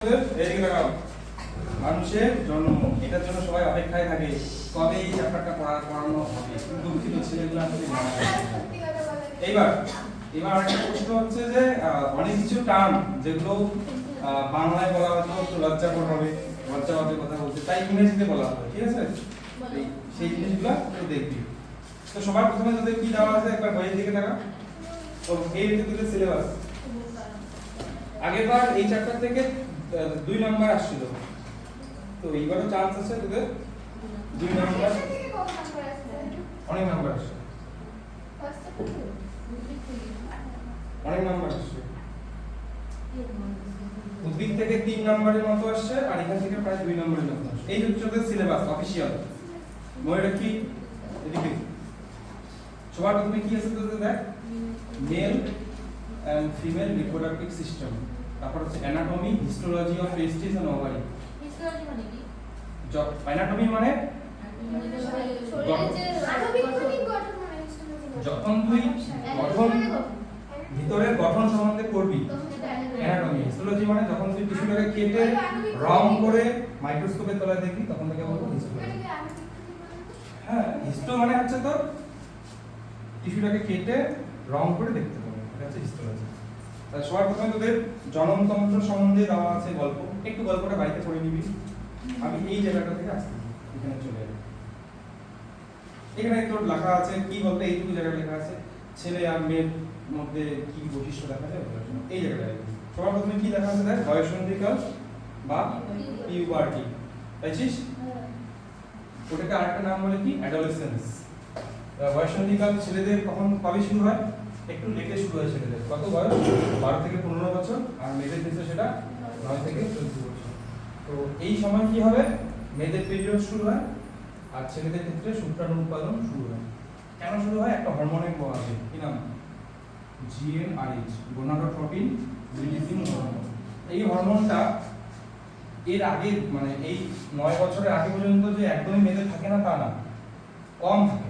এদিকে লাগাও। মানুষের জন্ম, এটার জন্য সবাই অপেক্ষায় থাকে কবে এই চ্যাপ্টারটা পড়ানো হবে। দুঃখিত ছেলেগুলো আসলে এইবার আরেকটা প্রশ্ন হচ্ছে যে অনেক কিছু টার্ম যেগুলো বাংলায় বলা হয়তো একটু লজ্জাকর হবে, লজ্জাবাদের কথা বলতে, তাই ইংরেজিতে বলা হবে, ঠিক আছে? সেই জিনিসগুলো একটু দেখবি। তো সবার প্রথমে তোদের কি দেওয়া আছে একবার বইয়ের দিকে তাকা। তো এই হচ্ছে সিলেবাস। আগেরবার এই চ্যাপ্টার থেকে 2 নাম্বার আসছিল, তো এইবারও চান্স আছে তোদের 2 নাম্বার, অনেক নাম্বার আসছে, অনেক নাম্বার আসছে। উদ্ভিদ থেকে 3 নাম্বারের মতো আসছে, আর এখান থেকে প্রায় 2 নাম্বারের মতো আসছে। এই হচ্ছে তোদের সিলেবাস অফিশিয়াল। মনে রাখি এদিকে সবার প্রথমে কি আছে তোদের দেখ, male and female reproductive system, তারপর হচ্ছে anatomy, histology of testis and ovary. Histology মানে কি? অ্যানাটমি মানে যখন তুই গঠন, ভিতরের গঠন সম্বন্ধে পড়বি অ্যানাটমি। হিস্টোলজি মানে যখন তুই টিস্যুটাকে কেটে রং করে মাইক্রোস্কোপের তলায় দেখবি তখন থেকে বলবো হিস্টোলজি। হ্যাঁ, হিস্টো মানে হচ্ছে তো টিস্যুটাকে কেটে রং করে দেখতে পাবো, এটা হচ্ছে হিস্টোলজি। তাহলে সবার প্রথমে তোদের জননতন্ত্র সম্বন্ধে দেওয়া আছে গল্প, একটু গল্পটা বাড়িতে পড়ে নিবি। আমি এই জায়গাটা থেকে আসছি, এখানে চলে যাই। এখানে তোর লেখা আছে কি বলতে, এইটুকু জায়গা লেখা আছে ছেলে আর মেয়ের মধ্যে কি বৈশিষ্ট্য দেখা যায় ওটার জন্য এই জায়গাটা। সবার প্রথমে কি লেখা আছে দেখ, বয়ঃসন্ধিকাল বা পিউবার্টি, তাইছিস? ওটাকে আরেকটা নাম বলে কি, অ্যাডোলেসেন্স। বয়ঃসন্ধিকাল ছেলেদের কখন কবে শুরু হয়? একটু লেটে শুরু হয় ছেলেদের। কত বয়স? 12 থেকে 15 বছর, আর মেয়েদের ক্ষেত্রে সেটা 9 থেকে 14 বছর। তো এই সময় কি হবে, মেয়েদের পিরিয়ড শুরু হয় আর ছেলেদের ক্ষেত্রে শুক্রাণু উৎপাদন শুরু হয়। কেন শুরু হয়? একটা হরমোনের প্রভাবে, কি নাম, GnRH, গোনাডোট্রপিন রিলিজিং হরমোন। এই হরমোনটা এর আগে মানে এই 9 বছরের আগে পর্যন্ত যে একদমই মেয়েদের থাকে না তা না, কম থাকে,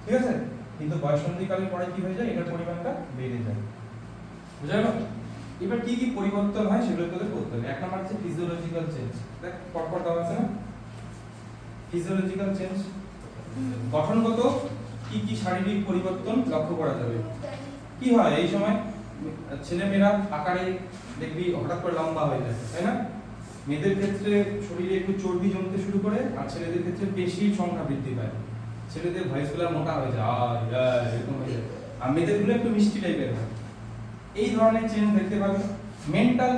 ঠিক আছে? কিন্তু বয়ঃসন্ধিকালের পরে কি হয়ে যায়, এটার পরিমাণটা বেড়ে যায়। বুঝা গেল? এবার কি কি পরিবর্তন হয় সেগুলো তোদের করতে হবে। এক নাম্বার হচ্ছে ফিজিওলজিক্যাল চেঞ্জ। দেখ পরপর দেওয়া আছে না, ফিজিওলজিক্যাল চেঞ্জ গঠনগত কি কি শারীরিক পরিবর্তন লক্ষ্য করা যাবে। কি হয় এই সময়, ছেলে মেয়েরা আকারে দেখবি হঠাৎ করে লম্বা হয়ে যায়, তাই না? মেয়েদের ক্ষেত্রে শরীরে একটু চর্বি জমতে শুরু করে, আর ছেলেদের ক্ষেত্রে পেশির সংখ্যা বৃদ্ধি পায়। ছেলেদের ভয়েসগুলো মোটা হয়ে যায়, এরকম হয়ে যায়, আর মেয়েদের গুলো একটু মিষ্টি টাইপের হয়। এই ধরনের চেঞ্জ দেখতে পাবে। মেন্টাল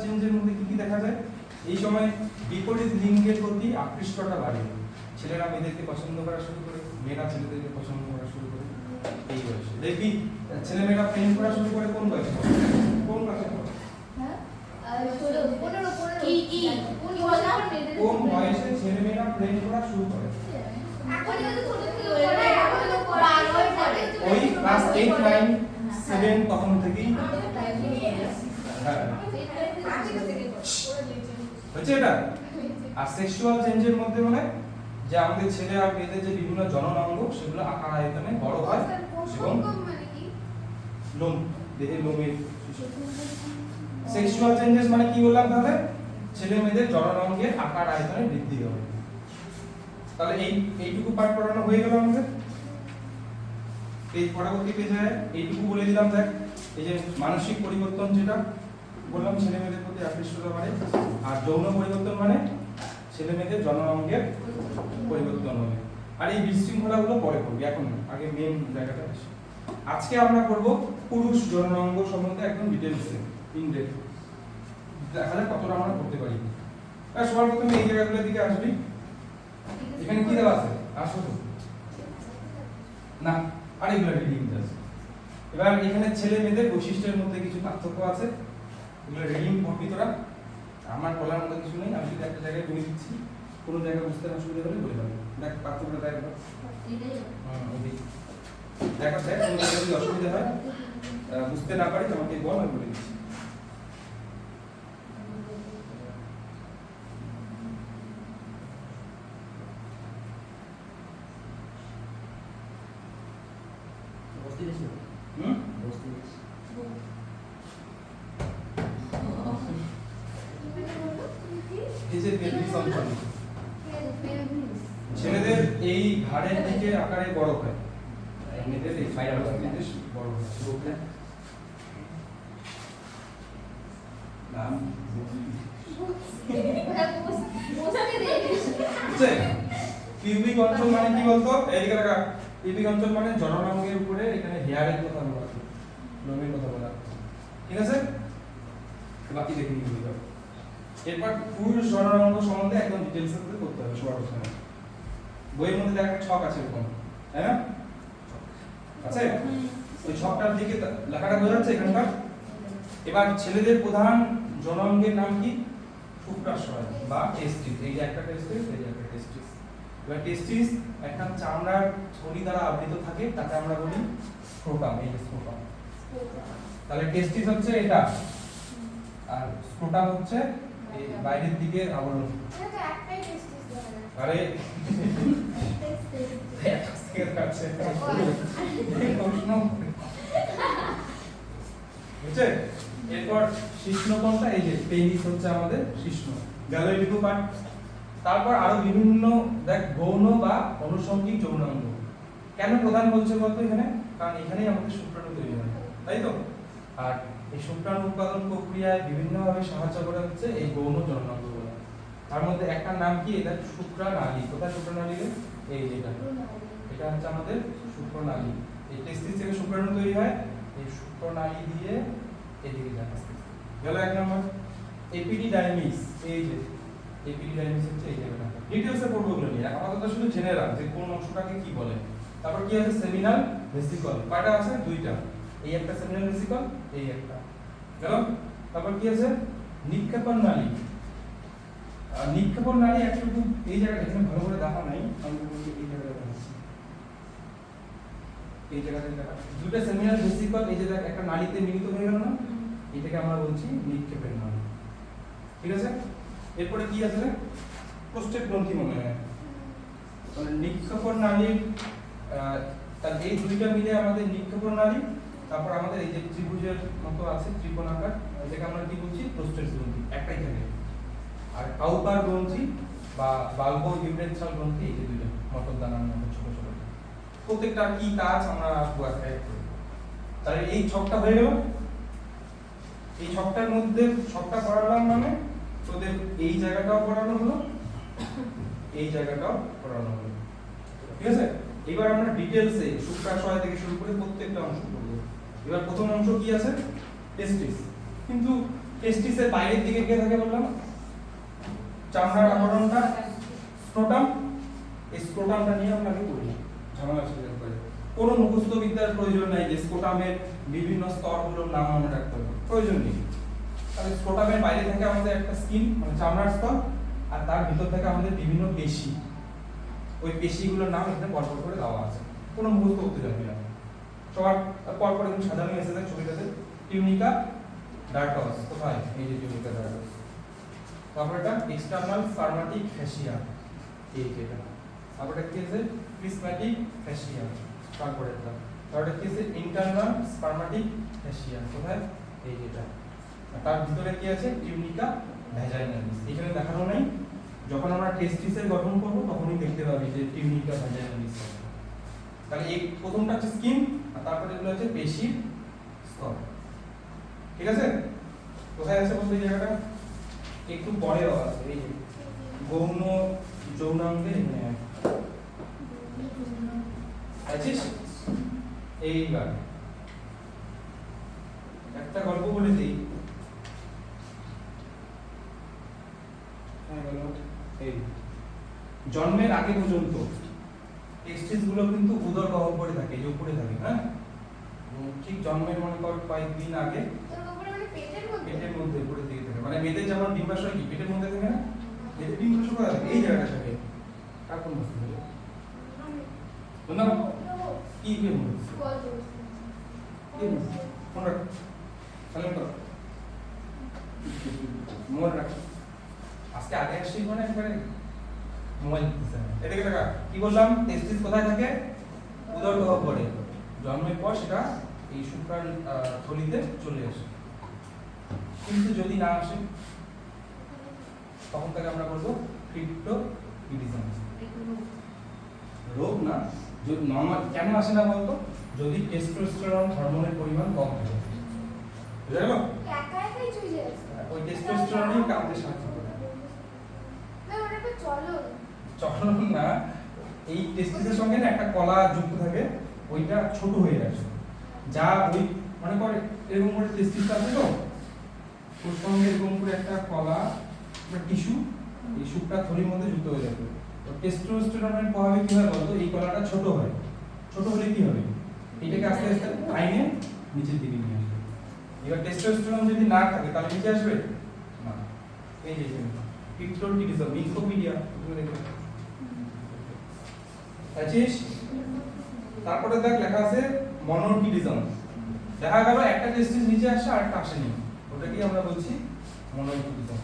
চেঞ্জের মধ্যে কি কি দেখা যায়, এই সময় বিপরীত লিঙ্গের প্রতি আকৃষ্টতা বাড়ে। ছেলেরা মেয়েদেরকে পছন্দ করা শুরু করে, মেয়েরা ছেলেদেরকে পছন্দ করা শুরু করে। এই বয়সে দেখবি ছেলে মেয়েরা প্রেম করা শুরু করে কোন বয়সে? কোন ক্লাসে? কোন বয়সে ছেলে মেয়েরা প্রেম করা শুরু করে? ওই ক্লাস 8, 9, 7 তখন থেকেই হচ্ছে এটা। আর সেক্সুয়াল চেঞ্জের মধ্যে মানে যে আমাদের ছেলে আর মেয়েদের যে বিভিন্ন জনন অঙ্গ সেগুলো আকার আয়তনে বড় হয় এবং লোম, দেহের লোমের। সেক্সুয়াল চেঞ্জেস মানে কি বললাম তাহলে, ছেলে মেয়েদের জনন অঙ্গের আকার আয়তনে বৃদ্ধি হবে। তাহলে এইটুকু পার্ট পড়ানো হয়ে গেল আমাদের। এই পরবর্তী পেজে এইটুকু বলে দিলাম দেখ, এই যে মানসিক পরিবর্তন যেটা বললাম ছেলে মেয়েদের প্রতি আকৃষ্টতা বাড়ে, আর যৌন পরিবর্তন মানে ছেলে মেয়েদের জনন অঙ্গের পরিবর্তন হবে। আর এই বিশৃঙ্খলাগুলো পরে করবি, এখন আগে মেন জায়গাটা আসে। আজকে আমরা করব পুরুষ জনন অঙ্গ সম্বন্ধে একদম ডিটেইলসে, ইন ডেপথ। দেখা যাক কতটা আমরা করতে পারি। আর সবার প্রথমে এই জায়গাগুলোর দিকে আসবি। এখানে কি দেওয়া আছে? আসো তো না, আরেকগুলো রিডিং আছে। এবার এখানে ছেলে মেয়েদের বৈশিষ্ট্যের মধ্যে কিছু পার্থক্য আছে, এগুলো রিডিং পড়বি তোরা। আমার বলার মতো কিছু নেই, আমি যদি একটা জায়গায় বলে দিচ্ছি, কোনো জায়গায় বুঝতে অসুবিধা হলে বলে দেবো। দেখ পার্থক্যটা দেখ, দেখ কোনো জায়গায় যদি অসুবিধা হয়, বুঝতে না পারি আমাকে বল, আমি বলে দিচ্ছি। এই যে পেলভিস অঞ্চল, ছেলেদের এই ঘাড়ের দিকে আকারে বড় হয়, মেয়েদের এই সাইড বড় হয়। নাম পিউবিক অঞ্চল মানে কি বলতো? এইদিকে রাখা। পিউবিক অঞ্চল মানে জননাঙ্গের উপরে এখানে হেয়ারের কথা বলা আছে, লোমের কথা বলা আছে। ঠিক আছে, বাকি দেখে নিয়ে যাও। এরপর পুরুষ জননাঙ্গ সম্বন্ধে একদম ডিটেইলস এ করতে হবে সবার প্রথমে। বইয়ের মধ্যে দেখা ছক আছে এরকম, তাই না? আছে ওই ছকটার দিকে লেখাটা বোঝা যাচ্ছে এখানকার। এবার ছেলেদের প্রধান জননাঙ্গের নাম কি? শুক্রাশয় বা টেস্টিস। এই যে একটা টেস্টিস, এই যে একটা টেস্টিস। এবার টেস্টিস একটা চামড়ার থলি দ্বারা আবৃত থাকে, তাকে আমরা বলি স্ক্রোটাম। এই যে স্ক্রোটাম, তাহলে টেস্টিস হচ্ছে এটা, আর স্ক্রোটাম হচ্ছে এই বাইরের দিকে আবরণ। আরে বুঝছে? এরপর শিশ্ন কোনটা? এই যে পেনিস হচ্ছে আমাদের শিশ্ন। গেল এইটুকু পার্ট। তারপর আরো বিভিন্ন দেখ গৌণ বা অনুষঙ্গিক যৌনাঙ্গ। কেন প্রধান বলছে বলতো এখানে? কারণ এখানেই আমাদের শুক্রাণু তৈরি হয়, তাই তো? আর এই শুক্রাণু উৎপাদন প্রক্রিয়ায় বিভিন্নভাবে সাহায্য করে হচ্ছে এই গৌণ যৌনাঙ্গগুলো। তার মধ্যে একটা নাম কি? এটা শুক্রানালী। কোথায় শুক্রানালী? এই যেটা, এটা হচ্ছে আমাদের শুক্রানালী। এই টেস্টিস থেকে শুক্রাণু তৈরি হয়, এই শুক্রানালী দিয়ে এদিকে যায়। গেল এক নম্বর। এপিডিডাইমিস, এই যে এপিডিডাইমিস হচ্ছে এই জায়গাটা। ডিটেইলসে পড়বো এগুলো নিয়ে, আপাতত শুধু জেনে রাখ যে কোন অংশটাকে কি বলে। তারপর কি আছে? Seminal vesicle. কয়টা আছে? দুইটা। এই একটা সেমিনাল ভেসিকল, এই একটা। গেল। তারপর কি আছে? নিক্ষেপণ নালী। নিক্ষেপণ নালী একটু এই জায়গাটা এখানে ভালো করে দেখা নাই, আমি বলছি এই জায়গাটা দেখাচ্ছি। এই জায়গাটা দেখা, দুটো সেমিনাল ভেসিকল এই যে একটা নালীতে মিলিত হয়ে গেল না, এটাকে আমরা বলছি নিক্ষেপণ নালী। ঠিক আছে? এরপরে কি আছে? প্রোস্টেট গ্রন্থি মনে হয়। মানে নিক্ষেপণ নালীর তার এই দুইটা মিলে আমাদের নিক্ষেপণ নালী। তারপর আমাদের এই যে ত্রিভুজের মতো আছে ত্রিকোণাকার, এটাকে আমরা কি বলছি? প্রোস্টেট গ্রন্থি। একটাই থাকে। আর কাউপার গ্রন্থি বা বাল্বো ইউরেথ্রাল গ্রন্থি, এই যে দুইটা মটর দানার মতো ছোট ছোট। প্রত্যেকটা কি কাজ আমরা এক করি। তাহলে এই ছকটা হয়ে গেল। এই ছকটার মধ্যে ছকটা পড়ালাম মানে তোদের এই জায়গাটাও পড়ানো হলো, এই জায়গাটাও পড়ানো হলো। ঠিক আছে? এবার আমরা ডিটেইলসে শুক্রাশয় থেকে শুরু করে প্রত্যেকটা অংশ পড়ব। এবার প্রথম অংশ কি আছে? টেস্টিস। কিন্তু টেস্টিসের বাইরের দিকে কে থাকে বললাম? চামড়ার আবরণটা স্ক্রোটাম। এই স্ক্রোটামটা নিয়ে আমরা কি করি? ঝামেলা সৃষ্টি করে। কোনো মুখস্থ বিদ্যার প্রয়োজন নাই যে স্ক্রোটামের বিভিন্ন স্তরগুলোর নাম মনে রাখতে হবে, প্রয়োজন নেই। তাহলে স্ক্রোটামের বাইরে থেকে আমাদের একটা স্কিন মানে চামড়ার স্তর, আর তার ভিতর থেকে আমাদের বিভিন্ন পেশি। ওই পেশিগুলোর নাম এখানে পরপর করে দেওয়া আছে, কোনো মুখস্থ করতে যাবে না। সবার পরপর এখানে সাজানো এসেছে ছবিটাতে। টিউনিকা ডার্টস, কোথায়? এই যে টিউনিকা ডার্টস। তারপর এটা এক্সটার্নাল স্পারমাটিক ফ্যাসিয়া, এই যেটা। তারপর এটা কি আছে? Prismatic fascia. তারপরে এটা কি আছে? ইন্টারনাল স্পারমাটিক ফ্যাসিয়া, কোথায়? এই যেটা। তার ভিতরে কি আছে? Tunica vaginalis. এখানে দেখানো নাই, যখন আমরা টেস্টিসের গঠন করব তখনই দেখতে পাবি যে টিউনিকা ভ্যাজাইনালিস। তাহলে এই প্রথমটা হচ্ছে স্কিন, আর তারপরে এগুলো হচ্ছে পেশির স্তর। ঠিক আছে? কোথায় আছে বলতে এই জায়গাটা? একটু পরে আছে, এই যে গৌণ যৌনাঙ্গের এখানে আছিস। এইবার একটা গল্প বলে দিই। এই জন্মের আগে পর্যন্ত টেস্টিস গুলো কিন্তু উদর গহ্বরে থাকে, যে উপরে থাকে। হ্যাঁ, ঠিক জন্মের মনে কর কয়েকদিন আগে পেটের মধ্যে উপরে দিকে থাকে। মানে মেয়েদের যেমন ডিম্বাশয় কি পেটের মধ্যে থাকে না, মেয়েদের ডিম্বাশয় কোথায় থাকে? এই জায়গাটা থাকে। কার কোন বস্তু থাকে? না কি কি বলছিস? কি ফোন রাখ, সাইলেন্ট কর, মোবাইল রাখ। আজকে আগে আসছি মানে একবারে মোবাইল দিতেছে। এদিকে টাকা কি বললাম? টেস্টিস কোথায় থাকে? উদর গহ্বরে। জন্মের পর সেটা এই শুক্রাণ থলিতে চলে আসে। কিন্তু যদি না আসে তখন তাকে আমরা বলবো ক্রিপ্টোকিডিজম। রোগ না, যদি নরমাল কেন আসে না বলতো, যদি টেস্টোস্টেরন হরমোনের পরিমাণ কম থাকে, বুঝা গেল? ওই টেস্টোস্টেরনই কামতে সাহায্য করে। চলন না, এই টেস্টিসের সঙ্গে না একটা কলা যুক্ত থাকে, ওইটা ছোট হয়ে আসে, যা ওই মনে করে এরকম করে টেস্টিসটা আছে তো, ওর সঙ্গে এরকম করে একটা কলা বা টিস্যু, এই শুকটা থলির মধ্যে যুক্ত হয়ে যাবে। তো টেস্টোস্টেরনের প্রভাবে কি হয় বলতো, এই কলাটা ছোট হয়, ছোট হলে কি হবে, এটাকে আস্তে আস্তে টাইনে নিচের দিকে নিয়ে আসবে। এবার টেস্টোস্টেরন যদি না থাকে তাহলে নিচে আসবে না। এই যে ক্রিপ্টোকিডিজম, উইকিপিডিয়া তুমি দেখো আছিস। তারপরে দেখ লেখা আছে মনোকিডিজম। দেখা গেল একটা টেস্টিস নিচে আসছে আর একটা আসেনি, ওটাকে আমরা বলছি মনোকিডিজম।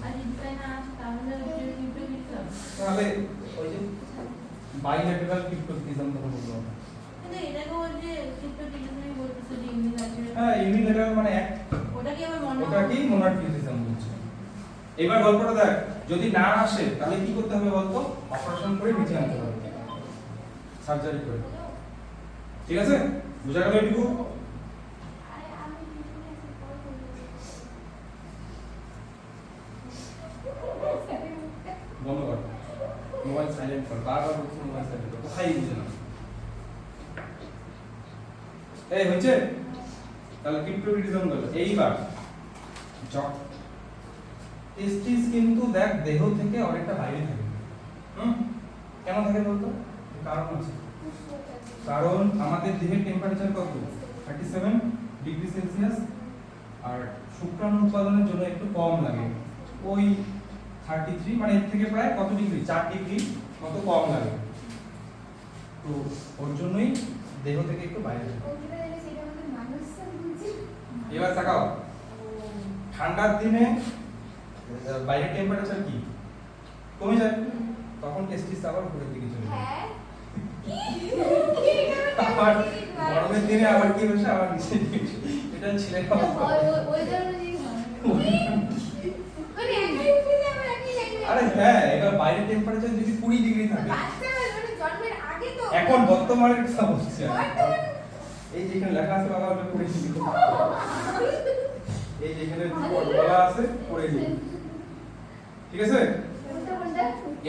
তাহলে ওই যে বাইল্যাটেরাল ক্রিপ্টোকিডিজম তখন বলবো। কিন্তু এটাকে বলছে ক্রিপ্টোকিডিজমই বলতেছে যে ইউনিল্যাটারাল। হ্যাঁ ইউনিল্যাটারাল মানে এক, ওটাকে আবার ওটাকেই মনোকিডিজম বলছে। এবার গল্পটা দেখ, যদি না আসে তাহলে কি করতে হবে বলতো, অপারেশন করে নিচে আনতে হবে, সার্জারি করে। ঠিক আছে, বুঝা গেল এটুকু? বন্ধ কর, মোবাইল সাইলেন্ট কর, বারবার বলছি মোবাইল সাইলেন্ট কর, কোথায় বুঝে না। এই হচ্ছে, তাহলে ক্রিপ্টোকিডিজম গেল। এইবার টেস্টিস কিন্তু দেখ দেহ থেকে অনেকটা বাইরে থাকে। কেন থাকে বলতো? কারণ আছে, কারণ আমাদের দেহের টেম্পারেচার কত, 37 ডিগ্রি সেলসিয়াস, আর শুক্রাণু উৎপাদনের জন্য একটু কম লাগে, ওই 33, মানে এর থেকে প্রায় কত ডিগ্রি, 4 ডিগ্রি মতো কম লাগে। তো ওর জন্যই দেহ থেকে একটু বাইরে থাকে। এবার তাকাও, ঠান্ডার দিনে বাইরের টেম্পারেচার কি কমে যায়, তখন টেস্টিস আবার উপরের দিকে চলে যায়। আবার গরমের দিনে আবার কি হচ্ছে, আবার নিচে এটা ছেলে আরে হ্যাঁ, এবার বাইরের টেম্পারেচার যদি 20 ডিগ্রি থাকে, এখন বর্তমানের কথা বলছি, এই যেখানে লেখা আছে বাবা ওটা পড়ে দিবি, এই যেখানে বলা আছে পড়ে দিবি, ঠিক আছে?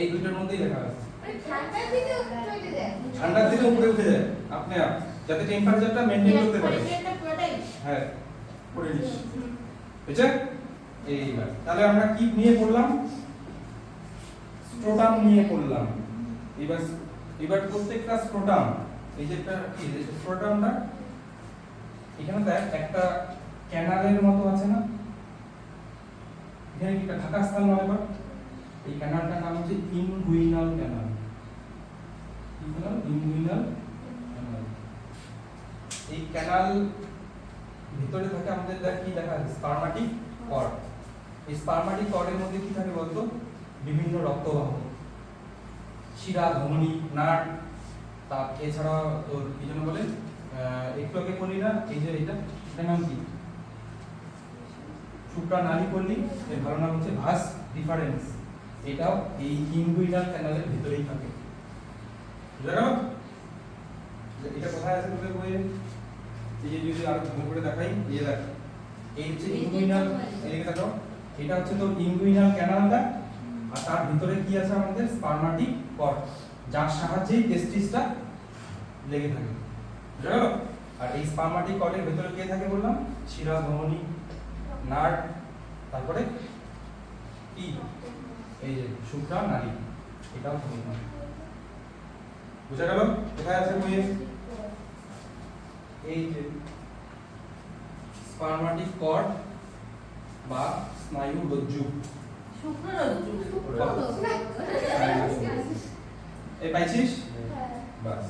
এই দুটোর মধ্যেই লেখা আছে। ঠান্ডার দিনে উপরে উঠে যায় আপনি আপ, যাতে টেম্পারেচারটা মেইনটেইন করতে পারে। হ্যাঁ পড়ে দিস, বুঝছেন? এইবার তাহলে আমরা কি নিয়ে পড়লাম, স্ক্রোটাম নিয়ে পড়লাম। এবার প্রত্যেকটা স্ক্রোটাম, এই যে স্ক্রোটামটা এখানে দেখ একটা ক্যানালের মতো আছে না, এখানে কি একটা ঢাকা স্থান মনে কর, এই ক্যানালটার নাম হচ্ছে ইনগুইনাল ক্যানাল। ইনগুইনাল ক্যানাল, এই ক্যানাল ভিতরে থাকে আমাদের দেখ কি লেখা আছে, স্পারমাটিক কর্ড। এই স্পারমাটিক কর্ডের মধ্যে কি থাকে বলতো, বিভিন্ন রক্তবাহ, শিরা, ধমনী, নাট, তা এছাড়া তোর কি যেন বলে, একটু আগে বলি না, এই যে এটার নাম কি, শুক্রানালী পল্লী, এর ভালো নাম হচ্ছে ভাস ডিফারেন্স। এটাও এই ইনগুইনাল ক্যানালের ভিতরেই থাকে, বুঝা গেল? এটা কোথায় আছে তোদের বইয়ে, এই যে যদি আরো ভালো করে দেখাই, এই দেখ, এই হচ্ছে ইনগুইনাল, এই দেখো এটা হচ্ছে তো ইনগুইনাল ক্যানালটা, আর তার ভিতরে কি আছে আমাদের স্পারমাটিক কর্ড, যার সাহায্যে টেস্টিসটা লেগে থাকে, বুঝা গেল? আর এই স্পারমাটিক কর্ডের ভিতরে কে থাকে বললাম, শিরা, ধমনী, নার্ভ, তারপরে কি এই যে শুক্রানালী, এটাও থাকে, বুঝা গেল? কোথায় আছে বইয়ে, এই যে স্পারমাটিক কর্ড বা স্নায়ু রজ্জু, শুক্ররজ্জু, এই পাইছিস? বাস।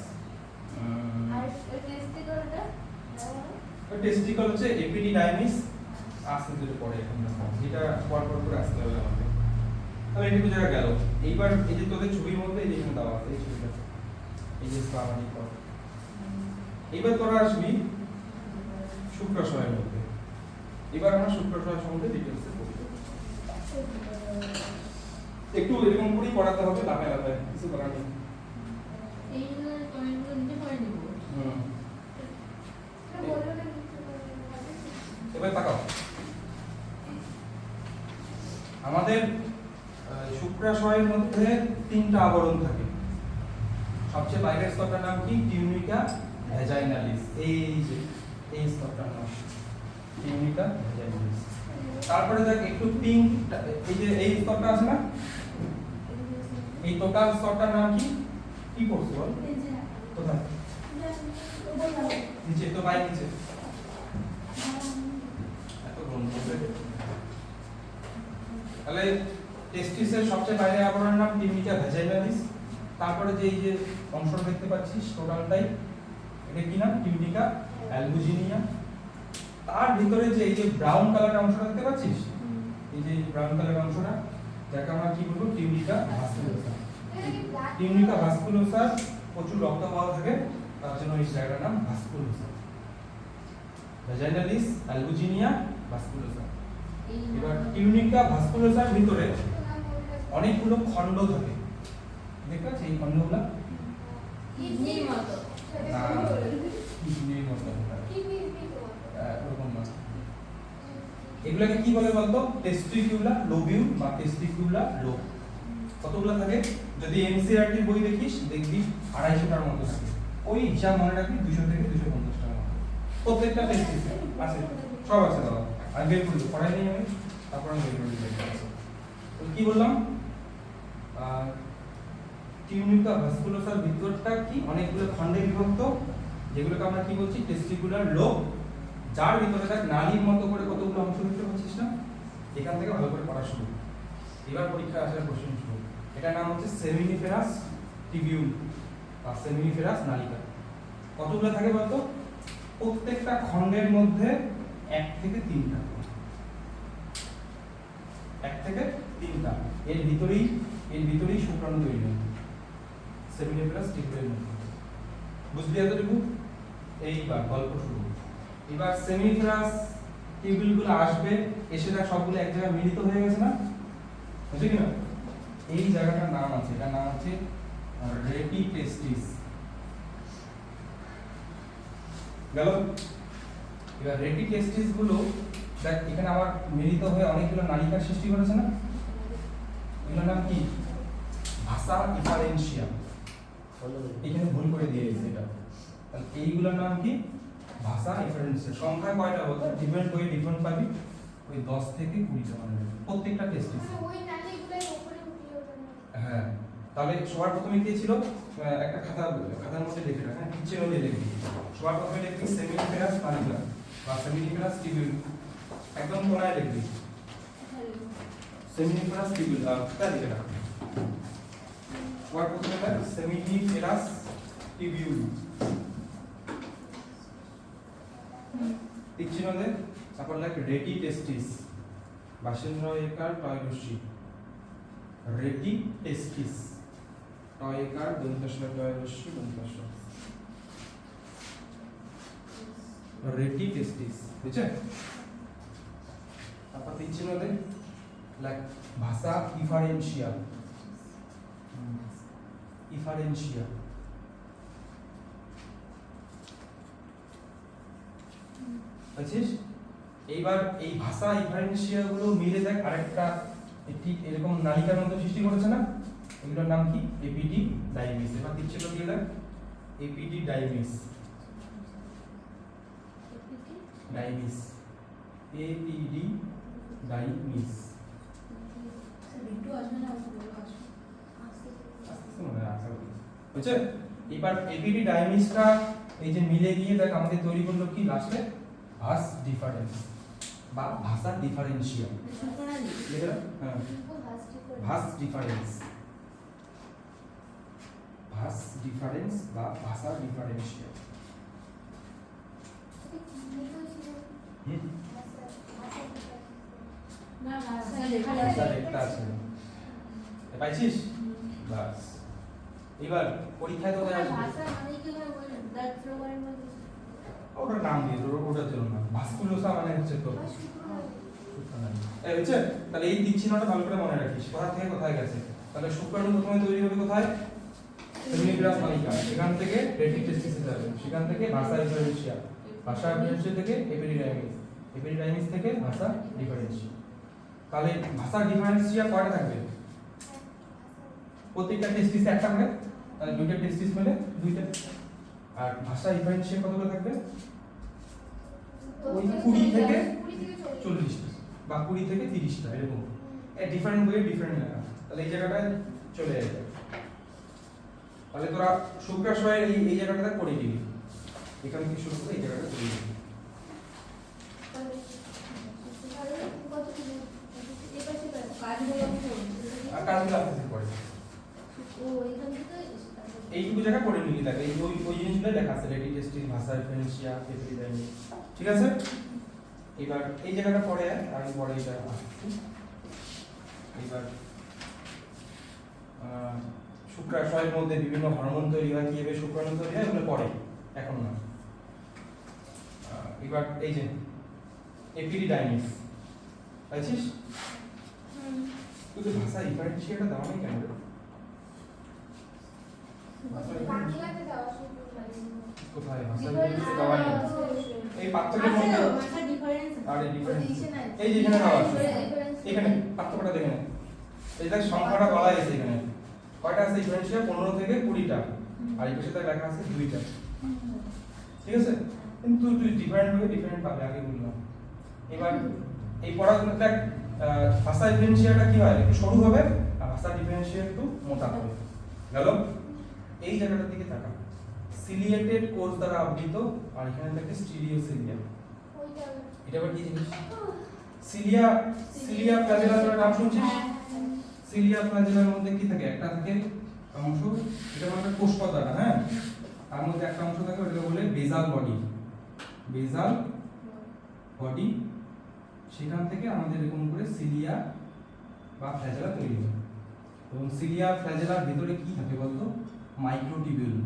টেস্টিকল হচ্ছে এপিডিডাইমিস, আসতে যেটা পড়ে এখন, এটা পর করে আসতে হবে আমাদের। তাহলে এটা বুঝা গেল। এইবার এই যে তোদের ছবির মধ্যে এই যে এখানে দেওয়া আছে, এই ছবিটা, এই যে স্পারমাটিক কর্ড। এইবার তোরা আসবি শুক্রাশয়ের মধ্যে। এবার আমরা শুক্রাশয় সম্বন্ধে ডিটেইলসে পড়ব। একটু এরকম করেই পড়াতে হবে, লাফায় লাফায়, কিছু করার নেই। এই পয়েন্টগুলো নিচে পড়ে নিব। হুম। এবার তাকাও, আমাদের শুক্রাশয়ের মধ্যে 3টা আবরণ থাকে। সবচেয়ে বাইরের স্তরটার নাম কি? Tunica vaginalis. এই যে এই স্তরটার নাম টিউনিকা ভ্যাজাইনালিস। তারপরে দেখ একটু পিঙ্ক, এই যে এই স্তরটা আছে না, এই টোটাল স্তরটার নাম কি? কি করছো বল? কোথায়? নিচে তো, বাইরে নিচে। এত গ্রন্থ তাহলে টেস্টিসের সবচেয়ে বাইরে আবরণের নাম টিউনিকা ভ্যাজাইনালিস। তারপরে যে এই যে অংশটা দেখতে পাচ্ছিস টোটালটাই, এটা কি নাম? টিউনিকা অ্যালবুজিনিয়া। তার ভিতরে যে এই যে ব্রাউন কালারের অংশটা দেখতে পাচ্ছিস, এই যে ব্রাউন কালারের অংশটা, যাকে আমরা কি বলবো? টিউনিকা ভাস্কুলোসা। টিউনিকা ভাস্কুলোসার প্রচুর রক্ত পাওয়া থাকে, তার জন্য এই জায়গাটার নাম ভাস্কুলোসা। ভ্যাজাইনালিস, অ্যালবুজিনিয়া, ভাস্কুলোসা। এবার টিউনিকা ভাস্কুলোসার ভিতরে অনেকগুলো খণ্ড থাকে, দেখতে পাচ্ছ এই খণ্ডগুলো? কিডনির মতো। না, কিডনির মতো ওরকম না। এগুলোকে কি বলে বলতো? টেস্টিকুলার লোবিউল বা টেস্টিকুলার লোব। কতগুলো থাকে? যদি এনসিইআরটি বই দেখিস দেখবি 250টার মতো থাকে। ওই হিসাব মনে রাখবি 200 থেকে 250টার মতো প্রত্যেকটা টেস্টিসে আছে, সব আছে দাদা। আমি বের করে দেবো, পড়াই নেই আমি, তারপর আমি বের করে দেবো। তো কি বললাম? টিউনিকা ভাস্কুলোসার ভিতরটা কি অনেকগুলো খণ্ডে বিভক্ত, যেগুলোকে আমরা কি বলছি? Testicular lobe. যার ভিতরে দেখ নালীর মতো করে কতগুলো অংশ দেখতে পাচ্ছিস না? এখান থেকে ভালো করে পড়া শুরু। এবার পরীক্ষায় আসার কোশ্চেন শুরু। এটার নাম হচ্ছে সেমিনিফেরাস টিবিউল বা সেমিনিফেরাস নালিকা। কতগুলো থাকে বলতো? প্রত্যেকটা খণ্ডের মধ্যে 1 থেকে 3টা, 1 থেকে 3টা। এর ভিতরেই শুক্রাণু তৈরি হয় সেমিনিফেরাস টিবিউলের মধ্যে। বুঝলি এতটুকু? এইবার গল্প শুরু। এবার সেমিনিফেরাস টিবিউলগুলো আসবে, এসে দেখ সবগুলো এক জায়গায় মিলিত হয়ে গেছে না? বুঝলি কি না? এই জায়গাটার নাম আছে, এটার নাম হচ্ছে রেটি টেস্টিস। গেল? এবার রেটি টেস্টিস গুলো দেখ এখানে আবার মিলিত হয়ে অনেকগুলো নালিকার সৃষ্টি করেছে না? এগুলোর নাম কি? ভাসা ডিফারেন্সিয়া। এখানে ভুল করে দিয়ে দিয়েছে এটা। তাহলে এইগুলোর নাম কি? ভাষা ডিফারেন্সিয়া। সংখ্যা কয়টা বলতো? ডিফারেন্ট বই ডিফারেন্ট পাবি, ওই 10 থেকে 20টা মানে প্রত্যেকটা টেস্টিস। হ্যাঁ, তাহলে সবার প্রথমে কি ছিল? একটা খাতার মধ্যে লিখে রাখ, হ্যাঁ, পিকচার দিয়ে লিখবি। সবার প্রথমে লিখবি সেমিনিফেরাস নালিকা বা সেমিনিফেরাস টিবিউল, একদম কোনায় লিখবি সেমিনিফেরাস টিবিউল। কোথায় লিখে রাখ? সবার প্রথমে লিখ সেমিনিফেরাস টিবিউল, তীর চিহ্ন দে। তারপর লেখ রেটি টেস্টিস, বাসেন্দ্র একার টয়রসি, রেটি টেস্টিস, টয়কার দন্তস্ব টয়রসি দন্তস্ব, রেটি টেস্টিস। বুঝছে? তারপর তীর চিহ্ন দে, লেখ ভাষা ডিফারেন্সিয়া, ডিফারেন্সিয়া। বুঝছিস? এইবার এই ভাষা ডিফারেন্সিয়া গুলো মিলে দেখ আরেকটা ঠিক এরকম নালিকার মতো সৃষ্টি করেছে না? এগুলোর নাম কি? এপিডি ডাইমিস। এবার দিচ্ছে তো দিয়ে দেখ এপিডি ডাইমিস, ডাইমিস, এপিডি ডাইমিস। বুঝছে? এবার এপিডি ডাইমিসটা এই যে মিলে গিয়ে দেখ আমাদের তৈরি করলো কি লাস্টে? ভাস ডিফারেন্স বা ভাষা ডিফারেন্সিয়া। হ্যাঁ, ভাস ডিফারেন্স, ভাস ডিফারেন্স বা ভাষা ডিফারেন্সিয়া। না ভাষা ভাষা লেখা আছে, পাইছিস? বাস। এবার পরীক্ষায় তো ভাষা মানে কি হয় বলেন? ব্লাড ফ্লো করার মধ্যে ওটার নাম দিয়ে তোর, ওটার জন্য না। ভাস্কুলোসা মানে হচ্ছে তো এই হচ্ছে। তাহলে এই তীর চিহ্নটা ভালো করে মনে রাখিস, কোথা থেকে কোথায় কোথায় গেছে, তাহলে শুক্রাণু প্রথমে তৈরি হবে কোথায়, সেমিগ্রাস মালিকা, সেখান থেকে রেটিক টেস্টিসে যাবে, সেখান থেকে ভাসা ডিফারেনশিয়া, ভাসা ডিফারেনশিয়া থেকে এপিডিডাইমিস, এপিডিডাইমিস থেকে ভাসা ডিফারেনশিয়া। তাহলে ভাসা ডিফারেনশিয়া কয়টা থাকবে, প্রত্যেকটা টেস্টিসে একটা করে, তাহলে দুইটা টেস্টিস মিলে দুইটা। আর ভাষা ডিফারেনশিয়াল কতগুলো থাকবে, ওই 20 থেকে 40টা বা 20 থেকে 30টা এরকম, ডিফারেন্ট ওয়ে ডিফারেন্ট লেখা। তাহলে এই জায়গাটায় চলে যাবে। তাহলে তোরা শুক্রাশয়ের এই জায়গাটাতে করে দিবি, এখান থেকে শুরু করে এই জায়গাটা করে দিবি। আর কাজগুলো আসতে পড়ে এইটুকু জায়গা করে নিবি, থাকে এই ওই জিনিসগুলো লেখা আছে, রেটি টেস্টিস, ভাষা ডিফারেনশিয়া, এপিডিডাইমিস, ঠিক আছে। এবার এই জায়গাটা পড়ে, আমি পরে এটা আসছি। এবার শুক্রাশয়ের মধ্যে বিভিন্ন হরমোন তৈরি হয়, কিভাবে শুক্রাণু তৈরি হয় এগুলো পড়ে, এখন না। এবার এই যে এপিডিডাইমিস পাইছিস, তুই ভাষা ডিফারেনশিয়াটা দাও নাই কেন রে? কোথায় ভাষা ডিফারেনশিয়াল দেওয়া নেই, এই পার্থক্যের মধ্যে ভাষা ডিফারেন্স আর ডিফারেন্স এই যে এখানে দেওয়া আছে, এখানে পার্থক্যটা দেখে নে, এই দেখ সংখ্যাটা বলা আছে এখানে কয়টা আছে ডিফারেনশিয়াল, 15 থেকে 20টা, আর এই পাশে লেখা আছে 2টা, ঠিক আছে। কিন্তু তুই ডিফারেন্ট হবে, ডিফারেন্ট পাবে, আগে বললাম। এবার এই পড়াগুলো দেখ, ভাষা ডিফারেনশিয়ালটা কি হয়, একটু সরু হবে, আর ভাষা ডিফারেনশিয়াল একটু মোটা হবে। গেল, এই জায়গাটার দিকে তাকা, সিলিয়েটেড কোষ দ্বারা আবৃত, আর এখানে থাকে স্টিরিও সিলিয়া। এটা আবার কি জিনিস, সিলিয়া, সিলিয়া ফ্ল্যাজেলা তোর নাম শুনছিস? সিলিয়া ফ্ল্যাজেলার মধ্যে কি থাকে, একটা থাকে অংশ, এটা মানে কোষ পর্দা, হ্যাঁ, তার মধ্যে একটা অংশ থাকে, ওটাকে বলে বেজাল বডি, বেজাল বডি, সেখান থেকে আমাদের এরকম করে সিলিয়া বা ফ্ল্যাজেলা তৈরি হয়। এবং সিলিয়া ফ্ল্যাজেলার ভিতরে কি থাকে বলতো, মাইক্রোটিবিউল,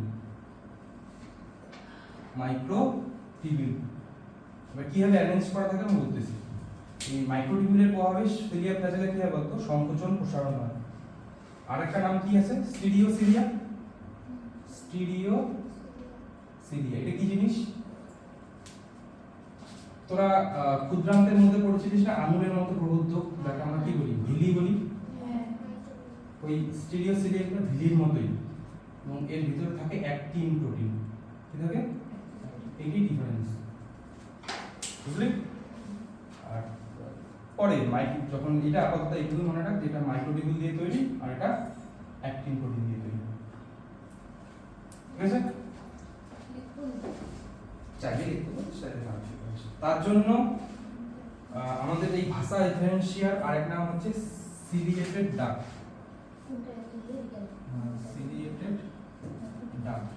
মাইক্রোটিবিউল। এবার কিভাবে অ্যারেঞ্জ করা থাকে আমি বলতেছি। এই মাইক্রোটিবিউলের প্রভাবে সিলিয়া ফ্ল্যাজেলা কি হয় বলতো, সংকোচন প্রসারণ হয়। আরেকটা নাম কি আছে, স্টিরিও সিলিয়া, স্টিরিও সিলিয়া। এটা কি জিনিস, তোরা ক্ষুদ্রান্তের মধ্যে পড়েছিলিস না, আঙুলের মতো প্রবুদ্ধ, যাকে আমরা কি বলি, ভিলি বলি, ওই স্টিরিও সিলিয়া গুলো ভিলির মতোই, এবং এর ভিতরে থাকে অ্যাক্টিন প্রোটিন, কি থাকে, এটাই ডিফারেন্স, বুঝলি। আর পরে যখন এটা আপাতত এইটুকু মনে রাখ, যেটা মাইক্রোটিবিউল দিয়ে তৈরি, আর এটা অ্যাক্টিন প্রোটিন দিয়ে তৈরি, ঠিক আছে। চাইলে লিখতে পারিস, চাইলে না লিখতে পারিস। তার জন্য আমাদের এই ভাষা ডিফারেনশিয়ার আরেক নাম হচ্ছে সিলিয়েটেড ডাক্ট, সিলিয়েটেড ডাক্ট।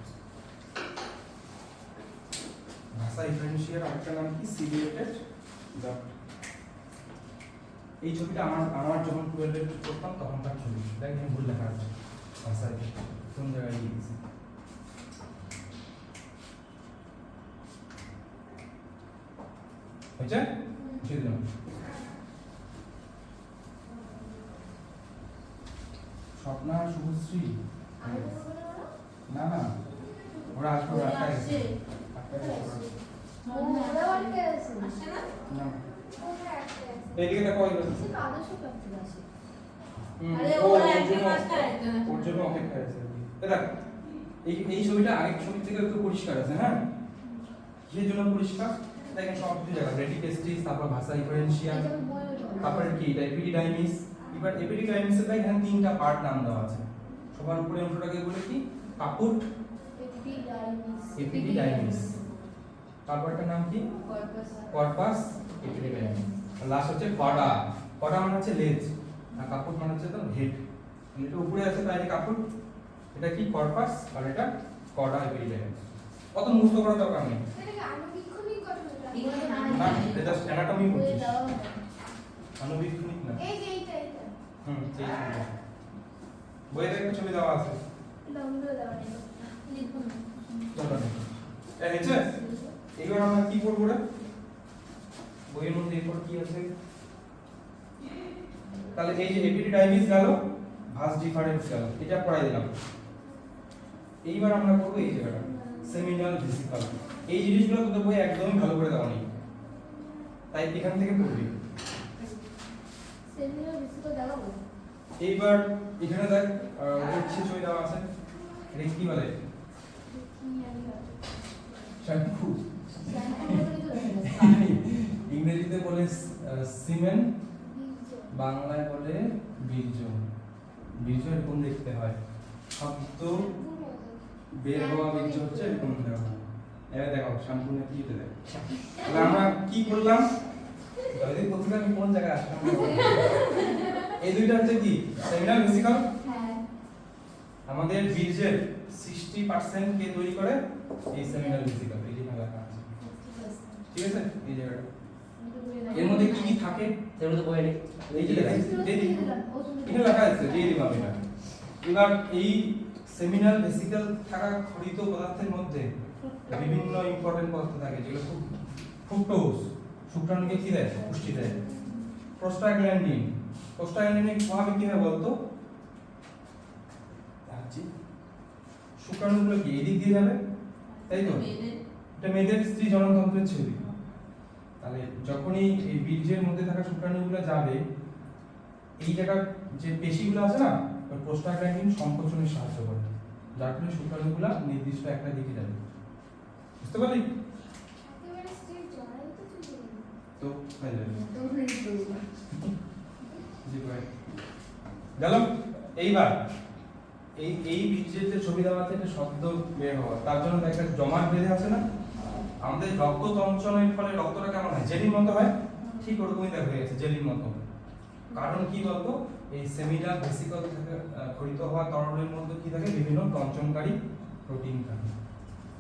ভাষা ডিফারেনশিয়ার আরেকটা নাম কি, সিলিয়েটেড ডাক্ট। এই ছবিটা আমার যখন 12 এ পড়তাম তখনকার ছবি, দেখ এখানে ভুল লেখা আছে, ভাষা কোন জায়গায় লিখেছি। হয়েছে, বুঝিয়ে দিলাম। স্বপ্না, শুভশ্রী, না না, ওরা আসবে, ওরা আটটায় গেছে, এদিকে দেখো, ওর জন্য অপেক্ষা আছে। দেখ এই ছবিটা আরেক ছবি থেকে একটু পরিষ্কার আছে, হ্যাঁ, কিসের জন্য পরিষ্কার, দেখেন সব কিছু জায়গা, রেটি টেস্টিস, তারপর ভাষা ডিফারেনশিয়াল, তারপর কি এপিডিডাইমিস। এবার এপিডিডাইমিসের এখানে 3টা পার্ট নাম দেওয়া আছে, সবার উপরে অংশটাকে বলে কি, কাপুট, এপিডিডাইমিস, তারপরটার নাম কি, কর্পাস এপিডিডাইমিস, আর লাস্ট হচ্ছে কডা। কডা মানে হচ্ছে লেজ, আর কাপুট মানে হচ্ছে তো হেড। এটা উপরে আছে তাই কাপুট, এটা কি কর্পাস, আর এটা কডা এপিডিডাইমিস। অত মুখস্থ করার দরকার নেই, না, এটা অ্যানাটমি পড়ছিস, আণুবীক্ষণিক না। এই ছবিটা বইতে একটা ছবি দেওয়া আছে, চলো এই হচ্ছে। এবার আমরা কি করবো রে, বইয়ের মধ্যে এরপর কি আছে, তাহলে এই যে এপিডিডাইমিস গেল, ভাস ডিফারেন্সিয়াল, এটা পড়াই দিলাম। এইবার আমরা করব এই জায়গাটা সেমিনাল ভেসিকল। এই জিনিসগুলো তোদের বই একদমই ভালো করে দেওয়া নেই, তাই এখান থেকে পড়বি। সেমিনাল বেসিক দেখাবো। এইবার এখানে দেখ হচ্ছে ছবি দেওয়া আছে, এটা কি বলে? শ্যাম্পু। ইংরেজিতে বলে সিমেন্ট, বাংলায় বলে বীর্য। বীর্য এরকম দেখতে হয়, শব্দ বের হওয়া বীর্য হচ্ছে এরকম দেওয়া। এবার দেখো শ্যাম্পু না কি হতে দেয়। তাহলে আমরা কি করলাম? তাহলে প্রথমে আমি কোন জায়গায় আসলাম? এই দুইটা হচ্ছে কি সেমিনাল ভেসিকল। হ্যাঁ, আমাদের বীর্যের 60% কে তৈরি করে এই সেমিনাল ভেসিকল। এই যে লেখা আছে, ঠিক আছে? এই জায়গাটা এর মধ্যে কি কি থাকে সেগুলো তো বইয়ে নেই। এই যে লেখা আছে, এখানে লেখা আছে, দিয়ে দিলাম এটা। এবার এই সেমিনাল ভেসিকল থাকা খরিত পদার্থের মধ্যে বিভিন্ন ইম্পর্টেন্ট পদার্থ থাকে, যেগুলো খুব ফ্রুক্টোজ শুক্রাণুকে কি দেয়? পুষ্টি দেয়। প্রোস্টাগ্ল্যান্ডিন, প্রোস্টাগ্ল্যান্ডিন প্রভাবে কি হয় বলতো? শুক্রাণুগুলো কি এদিক দিয়ে যাবে, তাই তো? এটা মেয়েদের স্ত্রী জননতন্ত্রের ছবি। তাহলে যখনই এই বীর্যের মধ্যে থাকা শুক্রাণুগুলো যাবে, এই জায়গার যে পেশিগুলো আছে না, ওই প্রোস্টাগ্ল্যান্ডিন সংকোচনে সাহায্য করে, যার ফলে শুক্রাণুগুলো নির্দিষ্ট একটা দিকে যাবে। বুঝতে পারলি? তো হয়ে যাবে। জি ভাই। গেল। এইবার এই এই বীর্যের যে ছবি দেওয়া আছে, এটা শব্দ বের হওয়া, তার জন্য একটা জমাট বেঁধে আছে না? আমাদের রক্ত তঞ্চনের ফলে রক্তটা কেমন হয়? জেলির মতো হয়, ঠিক ওরকমই দেখা গেছে, জেলির মতো। কারণ কি বলতো? এই সেমিনাল ভেসিকল থেকে খরিত হওয়া তরলের মধ্যে কি থাকে? বিভিন্ন তঞ্চনকারী প্রোটিন থাকে।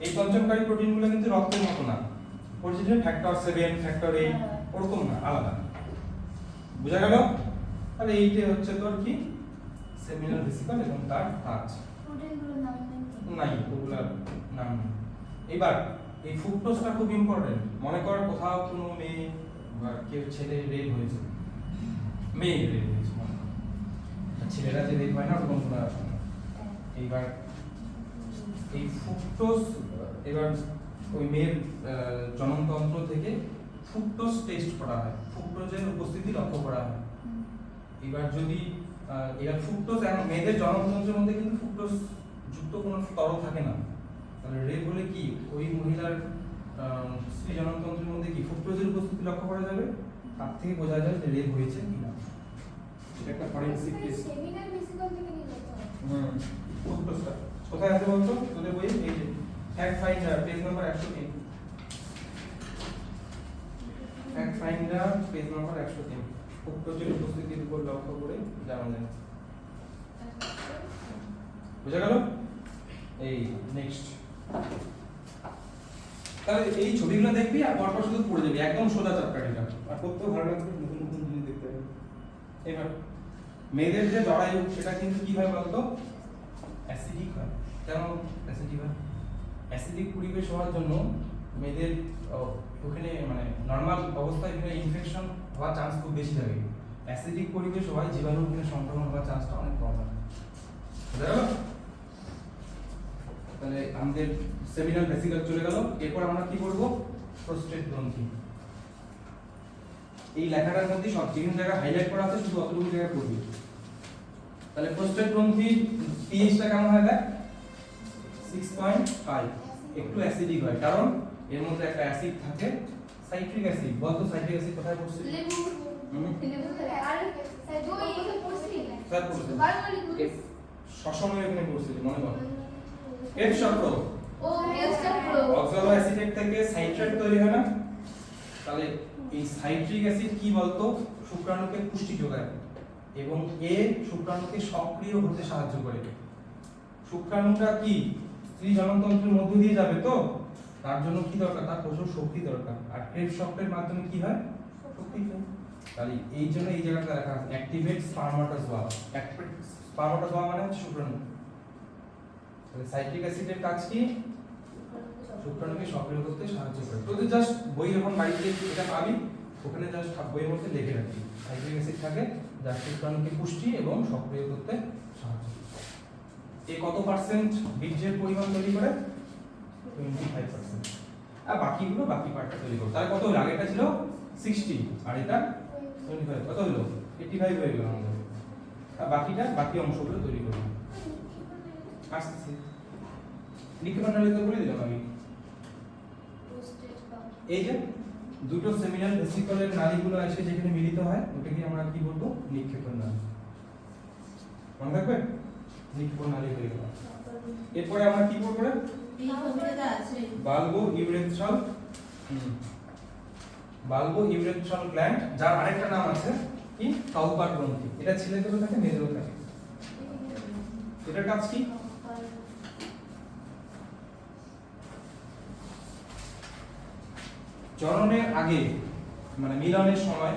এই তঞ্চনকারী প্রোটিনগুলো কিন্তু রক্তের মতো না, পরিচিত ফ্যাক্টর 7, ফ্যাক্টর 8 ওরকম না, আলাদা। বুঝা গেল? তাহলে এইটা হচ্ছে তোর কি সেমিনাল ভেসিকল এবং তার কাজ। প্রোটিনগুলোর নাম নাই, ওগুলার নাম নেই। এবার এই ফ্রুক্টোজটা খুব ইম্পর্টেন্ট। মনে কর কোথাও কোনো মেয়ে বা কেউ ছেলে রেপ হয়েছে, মেয়ে রেপ হয়েছে, মনে কর। ছেলেরা যে রেপ হয় না, ওরকম কোনো আছে না। এইবার এই ফ্রুক্টোজ, এবার ওই মেয়ের জননতন্ত্র থেকে ফ্রুক্টোজ টেস্ট করা হয়, ফ্রুক্টোজের উপস্থিতি লক্ষ্য করা হয়। এবার যদি এবার ফ্রুক্টোজ, এখন মেয়েদের জননতন্ত্রের মধ্যে কিন্তু ফ্রুক্টোজ যুক্ত কোনো তরল থাকে না, তাহলে রেপ হলে কি ওই মহিলার স্ত্রী জননতন্ত্রের মধ্যে কি ফ্রুক্টোজের উপস্থিতি লক্ষ্য করা যাবে, তার থেকে বোঝা যায় যে রেপ হয়েছে কিনা। এটা একটা ফরেনসিক টেস্ট। সেমিনাল বেসিকল থেকে নিয়ে যেতে হবে। ফ্রুক্টোজটা কোথায় আছে বলতো তোদের বইয়ে? এই যে fact finder page number 103, fact finder page number 103, ফ্রুক্টোজের উপস্থিতির উপর লক্ষ্য করে জানা যায়। বুঝা গেল? এই নেক্সট, তাহলে এই ছবিগুলো দেখবি আর পরপর শুধু পড়ে যাবি, একদম সোজা চ্যাপ্টার এটা, আর পড়তেও ভালো লাগবে, নতুন নতুন জিনিস দেখতে পাবি। এবার মেয়েদের যে জরায়ু, সেটা কিন্তু কি হয় বলতো? অ্যাসিডিক হয়। কেন অ্যাসিডিক হয়? অ্যাসিডিক পরিবেশ হওয়ার জন্য মেয়েদের ওখানে মানে নরমাল অবস্থায় এখানে ইনফেকশন হওয়ার চান্স খুব বেশি থাকে। অ্যাসিডিক পরিবেশ হওয়ায় জীবাণু ওখানে সংক্রমণ হওয়ার চান্সটা অনেক কম হয়। বুঝা গেল? তাহলে আমাদের সেমিনাল ভেসিকল চলে গেল। এরপর আমরা কি করব? প্রোস্টেট গ্রন্থি। এই লেখাটার মধ্যে সব যেখানে জায়গা হাইলাইট করা আছে শুধু অতটুকু জায়গা পড়বি। তাহলে প্রোস্টেট গ্রন্থির পিএইচটা কেমন হয় দেখ? 6.5, একটু অ্যাসিডিক হয়, কারণ এর মধ্যে একটা অ্যাসিড থাকে, সাইট্রিক অ্যাসিড। বলতো সাইট্রিক অ্যাসিড কোথায় পড়ছে? লেবু লেবু আর দই এখানে পড়ছি স্যার পড়ছে বারবারই পড়ছি। শ্বসনের এখানে পড়ছে, মনে কর। এর শর্ত ও এক্সট্রা প্রো অক্সালো অ্যাসিটেট থেকে সাইট্রেট তৈরি হয় না? তাহলে এই সাইট্রিক অ্যাসিড কি বলতো? শুক্রাণুকে পুষ্টি যোগায় এবং এ শুক্রাণুকে সক্রিয় হতে সাহায্য করে। শুক্রাণুটা কি স্ত্রী জননতন্ত্রের মধ্য দিয়ে যাবে, তো তার জন্য কি দরকার? তার প্রচুর শক্তি দরকার, আর ক্রেবশক্টের মাধ্যমে কি হয়? শক্তি পায়। তাহলে এই জন্য এই জায়গাটা লেখা আছে অ্যাক্টিভেট স্পারমাটোজোয়া। স্পারমাটোজোয়া মানে হচ্ছে শুক্রাণু। তাহলে সাইট্রিক অ্যাসিডের কাজ কি? শুক্রাণুকে সক্রিয় করতে সাহায্য করে। তোদের জাস্ট বই যখন বাড়িতে এটা পাবি, ওখানে জাস্ট বইয়ের মধ্যে লিখে রাখবি সাইট্রিক অ্যাসিড থাকে যা শুক্রাণুকে পুষ্টি এবং সক্রিয় করতে সাহায্য করে। এই কত পার্সেন্ট বীর্যের পরিমাণ তৈরি করে? 25%। আর বাকিগুলো বাকি পার্টটা তৈরি করে। তাহলে কত হলো? আগেটা ছিল 60 আর এটা 25। কত হলো? 85 হয়ে গেল আমাদের। আর বাকিটা বাকি অংশগুলো তৈরি করব। আসছে নিক্ষেপণ নালী তো বলে দিলাম আমি। এই যে দুটো সেমিনাল ভেসিকলের নালীগুলো এসে যেখানে মিলিত হয় ওটাকে আমরা কি বলবো? নিক্ষেপণ নালী। মনে থাকবে? নিক্ষেপণ নালী হয়ে গেল। এরপরে আমরা কি করব? বাল্বো ইউরেথ্রাল গ্ল্যান্ড, যার আরেকটা নাম আছে কি? কাউপার গ্রন্থি। এটা ছেলেদেরও থাকে, মেয়েদেরও থাকে। এটার কাজ কি? জননের আগে মানে মিলনের সময়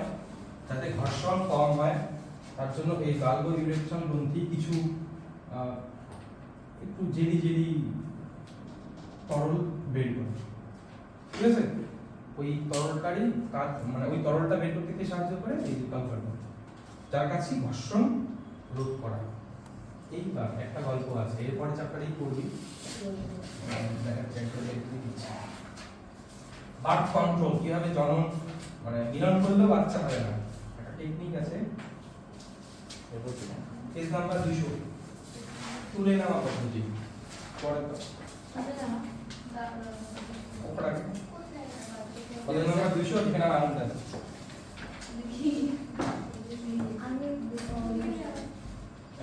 যাতে ঘর্ষণ কম হয় তার জন্য এই বাল্বো ইউরেথ্রাল গ্রন্থি কিছু একটু জেলি জেলি তরল বের করে। ঠিক আছে? ওই তরলটারই কাজ মানে ওই তরলটা বের করতে কি সাহায্য করে? এই কাউপার গ্রন্থি, যার কাছে ঘর্ষণ রোধ করা। এইবার একটা গল্প আছে, এরপরে চ্যাপ্টারেই পড়বি। বার্থ কন্ট্রোল, কিভাবে জনন মানে মিলন করলেও বাচ্চা হয় না, একটা টেকনিক আছে। পেজ নাম্বার 200 তুলে নেওয়া পদ্ধতি। পরে তো ওপরে পেজ নাম্বার 200 এখানে আনন্দ আছে।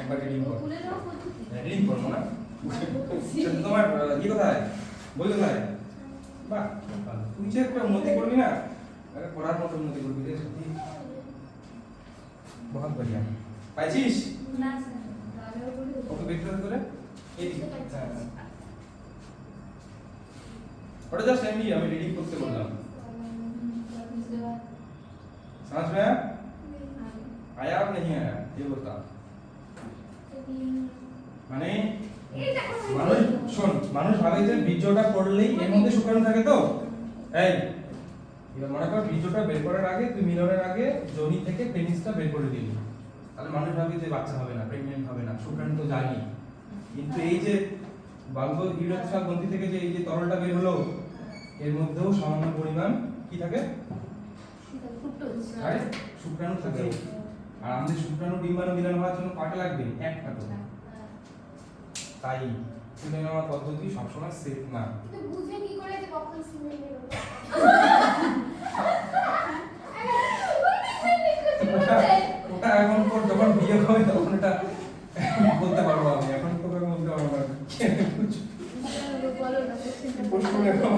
একবার রিডিং করো। রিডিং করো না? তোমার কি কোথায়? বই কোথায়? বাহ, তুই যে একটা উন্নতি করবি না, আরে পড়ার মতো উন্নতি করবি রে সত্যি। বহুত বঢ়িয়া। পাইছিস? না স্যার। ওকে বের করে এই দিকে। ওটা জাস্ট এমনি আমি রিডিং করতে বললাম। समझ में आया अब नहीं आया ये बता মানে মানুষ ভাবে যে বীর্যটা পড়লেই এর মধ্যে শুক্রাণু থাকে। তো এই এবার মনে কর বীর্যটা বের করার আগে তুই মিলনের আগে যোনি থেকে পেনিসটা বের করে দিলি, তাহলে মানুষ ভাবে যে বাচ্চা হবে না, প্রেগন্যান্ট হবে না, শুক্রাণু তো যায়নি। কিন্তু এই যে বাল্বো ইউরেথ্রাল গ্রন্থি থেকে যে এই যে তরলটা বের হলো এর মধ্যেও সামান্য পরিমাণ কি থাকে? আরে শুক্রাণু থাকে। আর আমাদের শুক্রাণু ডিম্বাণু মিলন হওয়ার জন্য কয়টা লাগবে? একটা তো। তাই তুলে নেওয়া পদ্ধতি সবসময় সেফ না। কিন্তু বুঝে কি করে যে কখন সিমেন্ট বের হবে? ওটা এখন পর যখন বিয়ে হবে তখন এটা বলতে পারবো আমি, এখন তো বলতে পারবো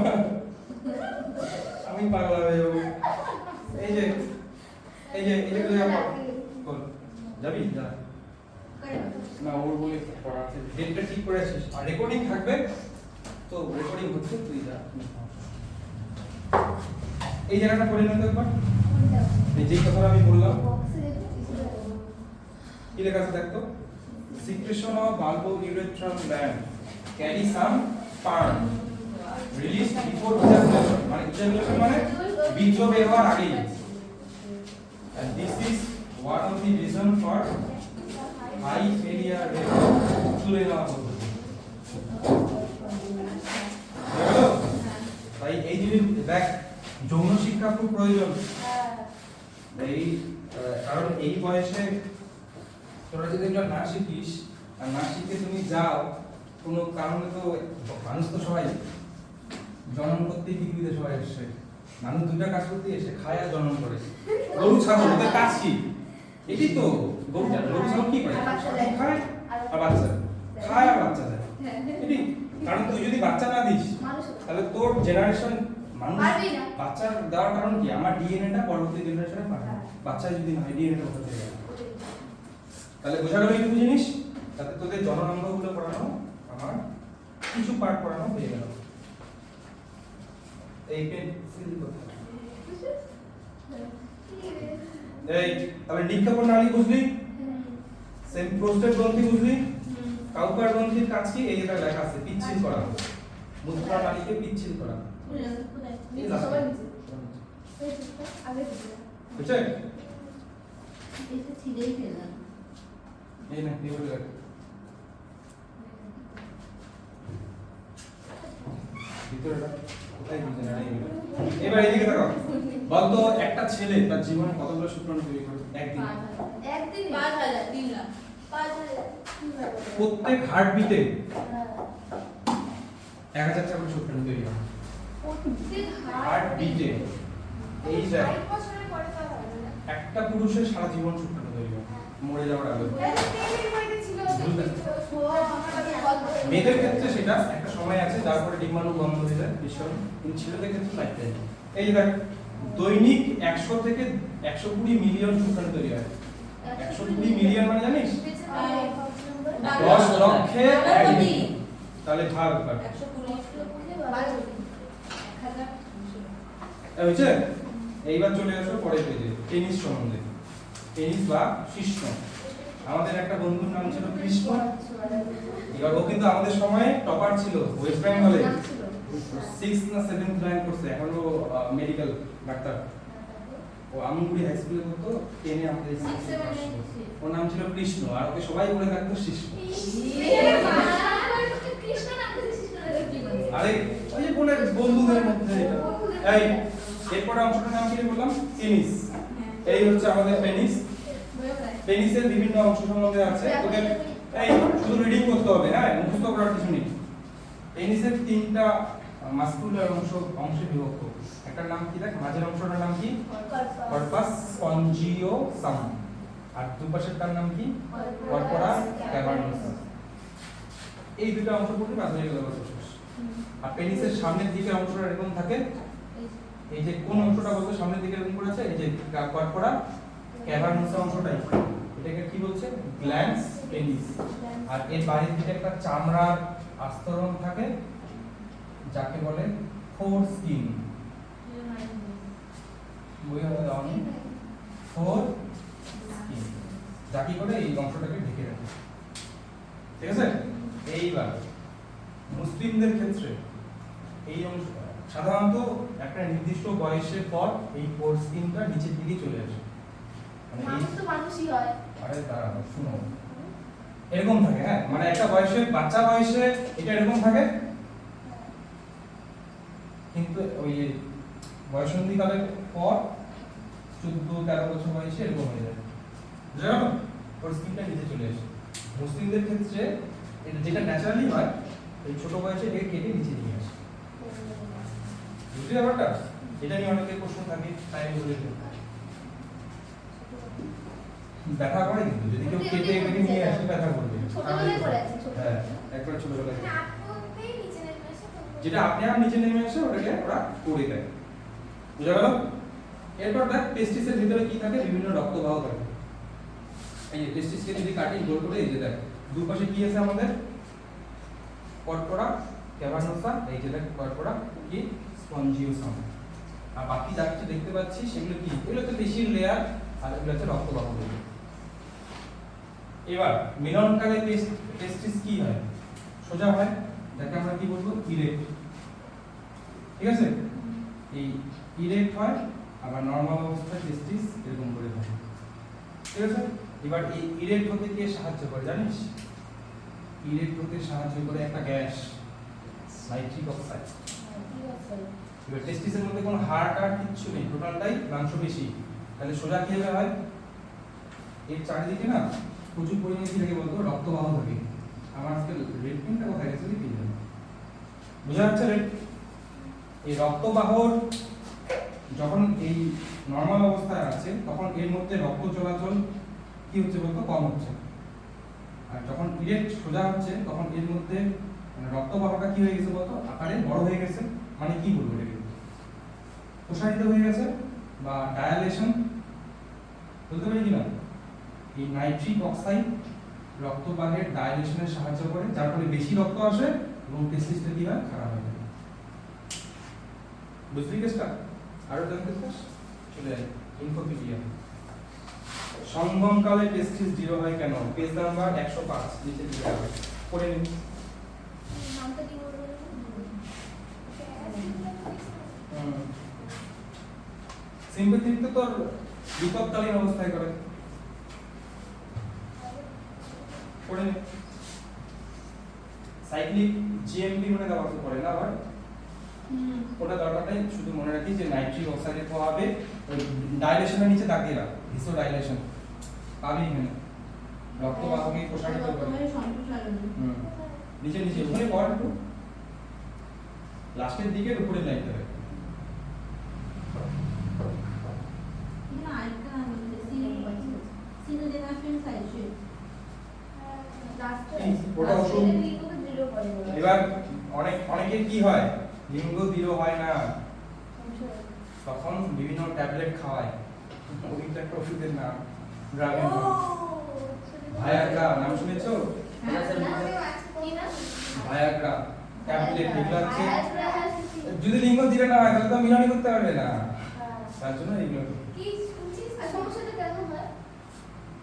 না। আমি পাগলা হয়ে যাবো। এই যে বল যাবি যা না ওর বলে পড়া আছে, ডেটটা ঠিক করে আসিস আর রেকর্ডিং থাকবে তো, রেকর্ডিং হচ্ছে তুই যা। এই জায়গাটা পড়ে নিতে একবার, এই যে কথাটা আমি বললাম কি লেখা আছে দেখতো? secretion of bulbourethral gland carry some sperm released before ejaculation, মানে ejaculation মানে বীর্য বের হওয়ার আগেই। And this is one of the reason for high failure rate তুলে নেওয়া পদ্ধতি। তাই এই জিনিস দেখ, যৌন শিক্ষা খুব প্রয়োজন। এই কারণ এই বয়সে তোরা যদি এটা না শিখিস আর না শিখে তুমি যাও কোনো কারণে, তো মানুষ তো সবাই জন্ম করতে পৃথিবীতে সবাই এসে মানুষ দুইটা কাজ করতে এসে খায় আর জন্ম করে। গরু ছাগল ওদের কাজ কি? এটি তো গরু ছাগল কি করে? খায় আর বাচ্চা খায় আর বাচ্চা দেয়। এটি কারণ তুই যদি বাচ্চা না দিস তাহলে তোর জেনারেশন মানুষ বাচ্চা দেওয়ার কারণ কি? আমার ডিএনএটা পরবর্তী জেনারেশনে পাঠায়। বাচ্চা যদি না হয় ডিএনএটা কোথা থেকে যাবে? তাহলে বোঝা গেল এইটুকু জিনিস, তাতে তোদের জননাঙ্গগুলো পড়ানো আমার কিছু পার্ট পড়ানো হয়ে গেল। এই পেন্সিল কথা এই তাহলে নিক্ষেপণ নালী বুঝলি, সেম প্রোস্টেট গ্রন্থি বুঝলি, কাউপার গ্রন্থির কাজ কি? এই জায়গায় লেখা আছে পিচ্ছিল করা, মূত্রা নালীকে পিচ্ছিল করা। বুঝছে? এসে ছিঁড়েই ফেললাম। এই না এই বলে রাখ। ভিতরেটা কোথায় বুঝে না এই বলে। এবার এদিকে দেখো বলতো একটা ছেলে তার জীবনে কতগুলো শুক্রাণু তৈরি করে একদিন? একদিন 5,000 3 লাখ। 5,000 প্রত্যেক হার্টবিটে 1000 টা করে শুক্রাণু তৈরি হয়। হার্টবিটে এই যে 60 বছরের পরে তো হবে না। একটা পুরুষের সারা জীবন শুক্রাণু তৈরি হয় মরে যাওয়ার আগে। মেয়েদের ক্ষেত্রে সেটা একটা সময় আছে যার পরে ডিম্বাণু বন্ধ হয়ে যায় ভীষণ, কিন্তু ছেলেদের ক্ষেত্রে লাইফ টাইম। এই যে দেখ দৈনিক 100 থেকে 120 মিলিয়ন শুক্রাণু তৈরি হয়। 120 মিলিয়ন মানে জানিস 10 লক্ষে 1 মিলিয়ন। তাহলে ভাগ ভাগ 120 হয়েছে। এইবার চলে আসো পরের পেজে টেনিস সম্বন্ধে। টেনিস বা কৃষ্ণ, আমাদের একটা বন্ধুর নাম ছিল কৃষ্ণ। এবার ও কিন্তু আমাদের সময়ে টপার ছিল ওয়েস্ট বেঙ্গলে, 6 না 7th র্যাঙ্ক করছে, এখন ও মেডিকেল ডাক্তার। ও আমগুড়ি হাই স্কুলে পড়তো, 10 এ আমাদের 6 এ পাস করছে। ওর নাম ছিল কৃষ্ণ আর ওকে সবাই বলে থাকতো শিষ্য। আরে ওই যে বলে বন্ধুদের মধ্যে এটা। এই এরপর অংশটার নাম কি বললাম? টেনিস। এই হচ্ছে আমাদের টেনিস। টেনিসের বিভিন্ন অংশ সম্বন্ধে আছে, তোকে এই শুধু রিডিং করতে হবে, হ্যাঁ মুখস্থ করার কিছু নেই। টেনিসের 3টা মাসকুলার অংশে বিভক্ত। একটার নাম কি দেখ, মাঝের অংশটার নাম কি? Corpus spongiosum. আর দুপাশেরটার নাম কি? কর্পোরা ক্যাভার্নোসা। এই দুটো অংশ পড়লে বাদ হয়ে গেল শেষ। আর পেনিসের সামনের দিকে অংশটা এরকম থাকে, এই যে কোন অংশটা বলতো সামনের দিকে এরকম করে আছে, এই যে কর্পোরা ক্যাভার্নোসা অংশটাই, এটাকে কি বলছে? Glance penis. আর এর বাইরের দিকে একটা চামড়ার আস্তরণ থাকে যাকে বলে ফোর স্কিন। বই হবে দাওনি ফোর স্কিন, যা কি করে এই অংশটাকে ঢেকে রাখে। ঠিক আছে। এইবার মুসলিমদের ক্ষেত্রে এই অংশ সাধারণত একটা নির্দিষ্ট বয়সের পর এই ফোর স্কিনটা নিচের দিকে চলে আসে। মানে এই মানুষ তো মানুষই হয়। আরে দাঁড়াও শুনো, এরকম থাকে, হ্যাঁ মানে একটা বয়সে বাচ্চা বয়সে এটা এরকম থাকে, কিন্তু ওই বয়সন্ধিকালের পর 14-13 বছর বয়সে এরকম হয়ে যায়। বুঝা গেল? ওর স্কিনটা নিচে চলে আসে। মুসলিমদের ক্ষেত্রে এটা যেটা ন্যাচারালি হয়, এই ছোট বয়সে এটাকে কেটে নিচে নিয়ে আসে। বুঝলি ব্যাপারটা? এটা নিয়ে অনেকের প্রশ্ন থাকে, তাই আমি বলে দিই। ব্যথা করে কিন্তু যদি কেউ কেটে কেটে নিয়ে আসে ব্যথা করবে। ছোটবেলায় করেছে, হ্যাঁ একবার ছোটবেলায়। মানে আপনি নিচে নেমে এসে যেটা আপনি আর নিচে নেমে আসে ওটাকে ওরা করে দেয়। বুঝা গেল? এরপর দেখ টেস্টিসের ভিতরে কি থাকে? বিভিন্ন রক্তবাহ থাকে। এই যে টেস্টিসকে যদি কাটি গোল করে, এই যে দেখ দুই পাশে কি আছে আমাদের? কর্পোরা ক্যাভার্নোসা, এই যে দেখ কর্পোরা কি স্পঞ্জিওসাম। আর বাকি যা কিছু দেখতে পাচ্ছি সেগুলো কি? এগুলো তো পেশির লেয়ার আর এগুলো হচ্ছে রক্তবাহ। এবার মিলনকালে টেস্টিস কি হয়? সোজা হয়, যাকে আমরা কি বলবো? ইরেক্ট। ঠিক আছে। এই ইরেক্ট হয়, আবার নরমাল অবস্থায় টেস্টিস এরকম করে থাকে। ঠিক আছে। এবার এই ইরেক্ট হতে কে সাহায্য করে জানিস? ইরেক্ট হতে সাহায্য করে একটা গ্যাস, নাইট্রিক অক্সাইড। এবার টেস্টিসের মধ্যে কোনো হাড় আর কিচ্ছু নেই, টোটালটাই মাংসপেশি। তাহলে সোজা কিভাবে হয়? এর চারিদিকে না প্রচুর পরিমাণে কি থাকে বলতো? রক্তবাহ থাকে। আমার আজকে রেড পেনটা কোথায় গেছে কি জানি। বুঝা যাচ্ছে রেড? এই রক্তবাহর যখন এই নরমাল অবস্থায় আছে তখন এর মধ্যে রক্ত চলাচল কি হচ্ছে বলতো? কম হচ্ছে। আর যখন ইরেক্ট সোজা হচ্ছে তখন এর মধ্যে মানে রক্তবাহটা কি হয়ে গেছে বলতো? আকারে বড় হয়ে গেছে। মানে কি বলবো এটাকে? প্রসারিত হয়ে গেছে বা ডায়ালেশন বলতে পারি কিনা? এই নাইট্রিক অক্সাইড রক্তবাহের ডায়ালেশনে সাহায্য করে, যার ফলে বেশি রক্ত আসে এবং টেস্টিসটা কি হয়? খারাপ হয়ে যায়। বুঝলি কেসটা? আরো জানতে চাস? চলে যাই ইনফোপিডিয়া। সঙ্গমকালে টেস্টিস 0 হয় কেন? পেজ নাম্বার 105 নিচে দিকে আছে, পড়ে নিন। নামটা কি বলবো? সিম্প্যাথিক তো তোর বিপদকালীন অবস্থায় করে, পড়ে নে। সাইক্লিক জিএমপি মানে দেওয়া আছে পড়ে না আবার, ওটা দরকার নেই, শুধু মনে রাখি যে নাইট্রিক অক্সাইডের প্রভাবে ওই ডাইলেশনের নিচে দাগ দিয়ে রাখ, ভিসো ডাইলেশন পাবি এখানে, রক্ত বাহকে প্রসারিত করে। নিচে নিচে ওখানে পড় একটু, লাস্টের দিকে উপরে লাইনটা রাখ। ওটা ওষুধ। এবার অনেকের কি হয়, লিঙ্গ দৃঢ় হয় না, তখন বিভিন্ন ট্যাবলেট খাওয়ায়, ওইটা একটা ওষুধের নাম, ড্রাগন ভায়াগ্রা, নাম শুনেছো? ভায়াগ্রা ট্যাবলেট, এগুলো হচ্ছে যদি লিঙ্গ দৃঢ় না হয় তাহলে তো মিলনই করতে পারবে না, তার জন্য এগুলো।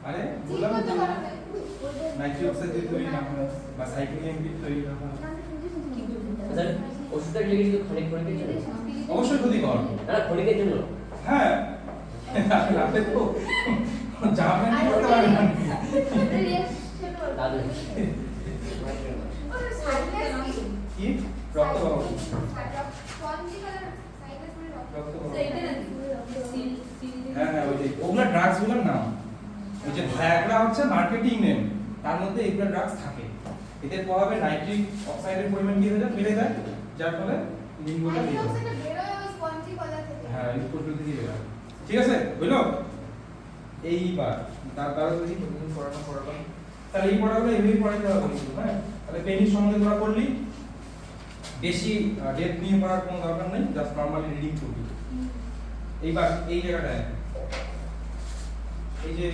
আরে বললাম তো নাইট্রিক অক্সাইড যদি তৈরি না হয় বা সাইক্লিক এমপি তৈরি না হয়, আচ্ছা ওষুধটা লেগে যদি ক্ষণিক ক্ষণিকের জন্য, অবশ্যই ক্ষতিকর। না ক্ষণিকের জন্য, হ্যাঁ রাতে তো জামা প্যান্ট পরতে পারবে না দাদু কি রক্ত বাহক, হ্যাঁ হ্যাঁ ওই যে ওগুলা ড্রাগস গুলোর নাম, ওই যে ভায়াগ্রা হচ্ছে মার্কেটিং নেম, তার মধ্যে এগুলো ড্রাগস থাকে, এদের প্রভাবে নাইট্রিক অক্সাইডের পরিমাণ কি হয়ে যায়, বেড়ে যায়, যার ফলে লিঙ্গটা বেড়ে যায়। হ্যাঁ এই কোষগুলো থেকে বের হয়। ঠিক আছে বুঝলো? এইবার তারপরে যদি প্রতিদিন পড়াটা তাহলে এই পড়াগুলো এইভাবেই পড়াতে হবে কিন্তু, হ্যাঁ তাহলে পেনিস সম্বন্ধে তোরা পড়লি, বেশি ডেপথ নিয়ে পড়ার কোনো দরকার নেই, জাস্ট নরমালি রিডিং করবি। এইবার এই জায়গাটায় এই যে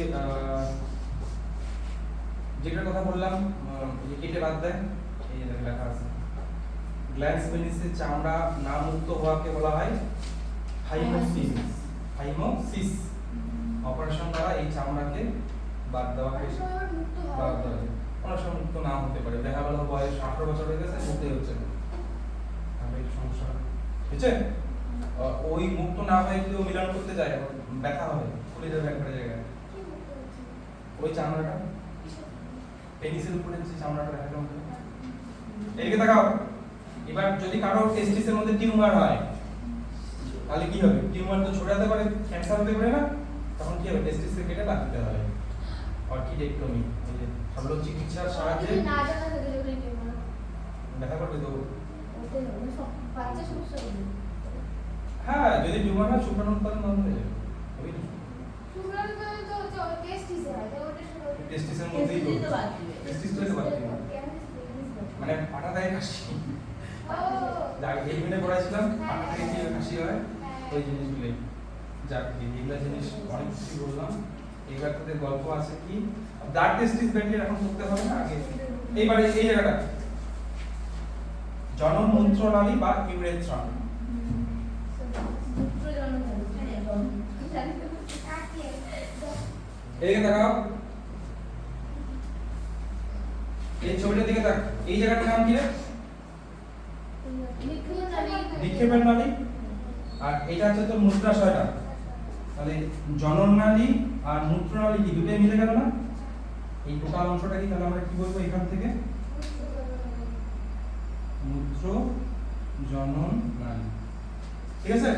যেটার কথা বললাম, এই কেটে বাদ দেয়, এই যে লেখা আছে গ্ল্যান্স পেনিসের চামড়া না মুক্ত হওয়াকে বলা হয় হাইমোসিস। হাইমোসিস অপারেশন দ্বারা এই চামড়াকে বাদ দেওয়া হয়, বাদ দেওয়া হয়। অনেক সময় মুক্ত না হতে পারে, দেখা গেল বয়স 18 বছর হয়ে গেছে, মুক্ত হচ্ছে না, তাহলে একটু সমস্যা হবে, বুঝছেন? ওই মুক্ত না হয়ে যদি মিলন করতে যায় ব্যথা হবে, ফুলে যাবে একটা জায়গায়, ওই চামড়াটা পেনিসের উপরে যে চামড়াটা দেখা যাবে, এদিকে তাকাও। এবার যদি কারো টেস্টিসের মধ্যে টিউমার হয় তাহলে কি হবে, টিউমার তো ছড়াতে পারে, ক্যান্সার হতে পারে না, তখন কি হবে, টেস্টিসকে কেটে বাদ দিতে হবে, অর্কিডেক্টমি, এই যে শল্য চিকিৎসার সাহায্যে দেখা করবে তো। হ্যাঁ যদি টিউমার হয় শুক্রাণু উৎপাদন বন্ধ হয়ে যাবে, টেস্টিসের মধ্যেই তো টেস্টিস তো বাদ দিবে, মানে পাটা দেয় কাশি, এই মিনে পড়াইছিলাম পাটা থেকে কি কাশি হয়, ওই জিনিসগুলো, যাক এগুলা জিনিস অনেক কিছু বললাম। এইবার তোদের গল্প আছে কি, ব্লাড টেস্টিস ব্যান্ডের এখন করতে হবে না আগে। এইবারে এই জায়গাটা জনমূত্রনালী বা ইউরেথ্রা, এদিকে তাকাও, এই ছবিটার দিকে তাক, এই জায়গাটার নাম কি রে, নিক্ষেপের নালী, আর এটা হচ্ছে তোর মূত্রাশয়টা, তাহলে জননালী আর মূত্রনালী কি দুটোই মিলে গেল না, এই টোটাল অংশটা কি, তাহলে আমরা কি বলবো এখান থেকে, মূত্র জনন নালী, ঠিক আছে?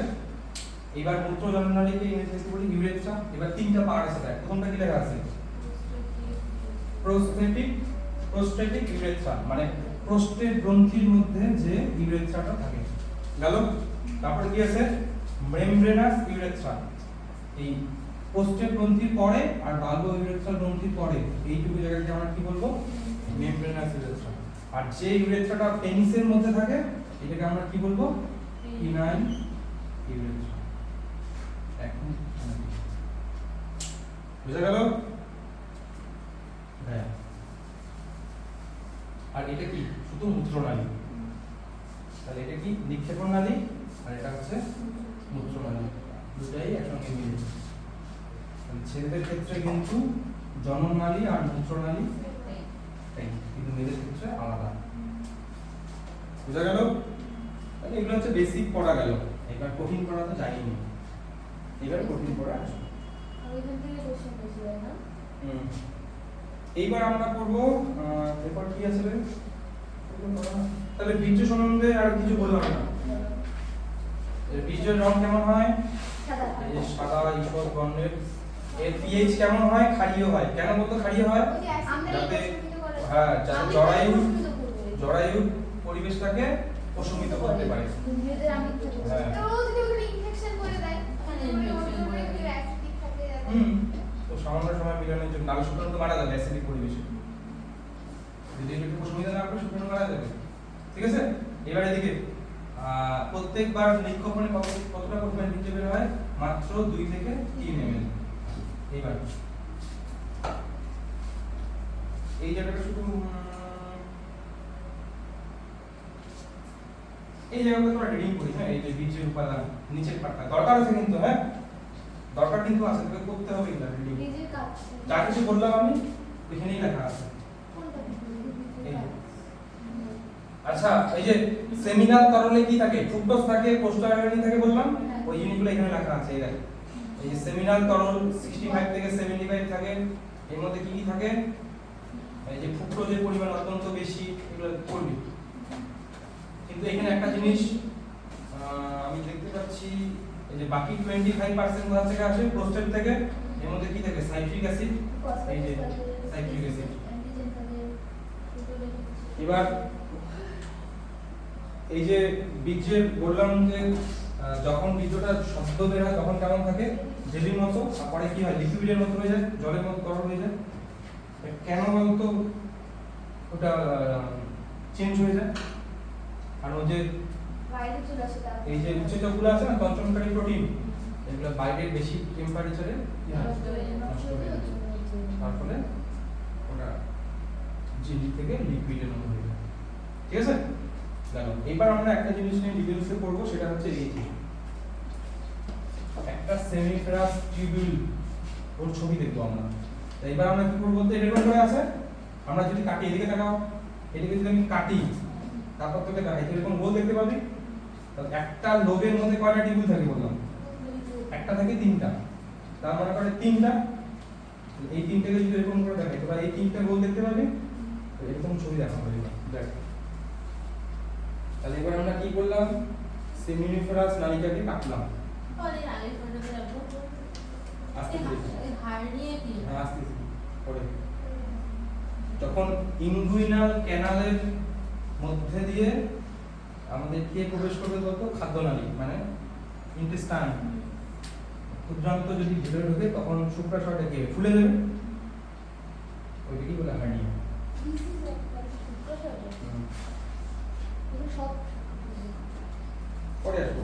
এবার মূত্র জনন নালীকে ইংরেজিতে বলি ইউরেথ্রা। এবার তিনটা পার্ট আছে, দেখ প্রথমটা কি লেখা আছে, প্রোস্টেটিক ইউরেথ্রা, মানে প্রোস্টেট গ্রন্থির মধ্যে যে ইউরেথ্রাটা থাকে, গেল। তারপরে কি আছে, মেমব্রেনাস ইউরেথ্রা, এই প্রোস্টেট গ্রন্থির পরে আর বাল্বো ইউরেথ্রা গ্রন্থির পরে এইটুকু জায়গাকে আমরা কি বলবো, মেমব্রেনাস ইউরেথ্রা। আর যে ইউরেথ্রাটা পেনিসের মধ্যে থাকে এটাকে আমরা কি বলবো, পিনাইল ইউরেথ্রা। এখন বুঝা গেল? হ্যাঁ। আর এটা কি, শুধু মূত্রনালী, তাহলে এটা কি নিক্ষেপণ নালী আর এটা হচ্ছে মূত্রনালী, দুটাই একসঙ্গে মিলে। ছেলেদের ক্ষেত্রে কিন্তু জনন নালী আর মূত্রনালী কিন্তু মেয়েদের ক্ষেত্রে আলাদা, বুঝা গেল? তাহলে এগুলো হচ্ছে বেসিক পড়া গেল, এবার কঠিন পড়া তো যায়নি, এবার কঠিন পড়া আসবে। এইবার আমরা করব এরপর কি আছে রে? তাহলে বীর্য সম্বন্ধে আর কিছু বললাম না। বীর্যের রং কেমন হয়? সাদা। এই যে সাদা ঈষৎ বর্ণের। এর পিএইচ কেমন হয়? ক্ষারীয় হয়। কেন বলতো ক্ষারীয় হয়? ওই যে আমরা যাতে প্রশমিত করা হ্যাঁ যাতে আমি জরায়ু প্রশমিত করবো। জরায়ু পরিবেশটাকে প্রশমিত করতে পারে। উদ্ভিদের আমি তো হ্যাঁ। তো ও যদি ওখানে ইনফেকশন করে দেয় ওখানে তাহলে infection করে একটু দেয়। অ্যাসিডিক থাকে যাতে তো সামান্য সময় মিলনের জন্য নাল শুক্রাণু তো মারা যাবে অ্যাসিডিক পরিবেশে। যদি একটু প্রশমিত না করে শুক্রাণু মারা যাবে। ঠিক আছে? এবার এদিকে প্রত্যেকবার নিক্ষেপণে কতটা পরিমাণ বীর্য বের হয়? মাত্র 2 থেকে 3 ml। এইবার এই জায়গাটা শুধু এই জায়গাটা তোমরা রিডিং করি হ্যাঁ, এই যে বীজের উপাদান নিচের পার্টটা দরকার আছে কিন্তু হ্যাঁ, দরকার কিন্তু আছে, তোকে করতে হবে এটা রিডিং। নিজের কাজ যা কিছু বললাম আমি এখানেই লেখা আছে। কোনটা এই যে। আচ্ছা এই যে সেমিনাল তরলে কি থাকে? ফ্রুক্টোজ থাকে, প্রোস্টাগ্ল্যান্ডিন থাকে বললাম, ওই জিনিসগুলো এখানে লেখা আছে। এই দেখো এই যে সেমিনাল তরল 65 থেকে 75 থাকে, এর মধ্যে কি কি থাকে? এই যে ফ্রুক্টোজের পরিমাণ অত্যন্ত বেশি, এগুলো পড়বি। কিন্তু এখানে একটা জিনিস আমি দেখতে পাচ্ছি, এই যে বাকি 25% কোথা থেকে আসে? প্রোস্টেট থেকে। এর মধ্যে কি থাকে? সাইট্রিক অ্যাসিড, এই যে সাইট্রিক অ্যাসিড। অ্যান্টিজেন তাদের এবার এই যে বীজের বললাম যে যখন বীজটা শব্দ বের হয় তখন কেমন থাকে? জেলির মতো, তারপরে কি হয়? লিকুইডের মতো হয়ে যায়, জলের মতো তরল হয়ে যায়। কেন বলতো ওটা চেঞ্জ হয়ে যায়? আর ওই যে বাইরে চলে আসে তার এই যে উৎসেচকগুলো আছে না, তন্ত্রণকারী প্রোটিন, এগুলো বাইরের বেশি টেম্পারেচারে কি হয়? নষ্ট হয়ে যায়। তার ফলে ওটা জেলি থেকে লিকুইডের মতো হয়ে যায়। ঠিক আছে? দেখো এবার আমরা একটা জিনিস নিয়ে ডিটেইলসে পড়ব, সেটা হচ্ছে এই যে একটা সেমিফেরাস টিউবুল, ওর ছবি দেখবো আমরা। তো এবার আমরা কি করব বলতে, এরকম করে আছে, আমরা যদি কাটি, এদিকে তাকাও, এদিকে যদি আমি কাটি তারপর তোকে দেখাই, এরকম গোল দেখতে পাবি। তো একটা লোবের মধ্যে কয়টা টিউবুল থাকে বললাম? একটা থেকে 3টা, তার মনে করে 3টা। এই 3টাকে যদি এরকম করে দেখাই, তোরা এই 3টা গোল দেখতে পাবি। তো এরকম ছবি দেখাবো দেখ। তাহলে এবার আমরা কি করলাম? সেমিনিফেরাস নালিকাকে কাটলাম। পরে আগের ফটোতে রাখবো। আস্তে আস্তে এই হাড় নিয়ে কি? আস্তে আস্তে পরে যখন ইনগুইনাল ক্যানালের মধ্যে দিয়ে আমাদের কে প্রবেশ করবে বলতো? খাদ্যনালী, মানে ইন্টেস্টাইন। ক্ষুদ্রান্ত যদি ভিতরে ঢোকে তখন শুক্রাশয়টা কি ফুলে যাবে, ওইটাকেই বলে হার্নিয়া। সব পরে আসবো।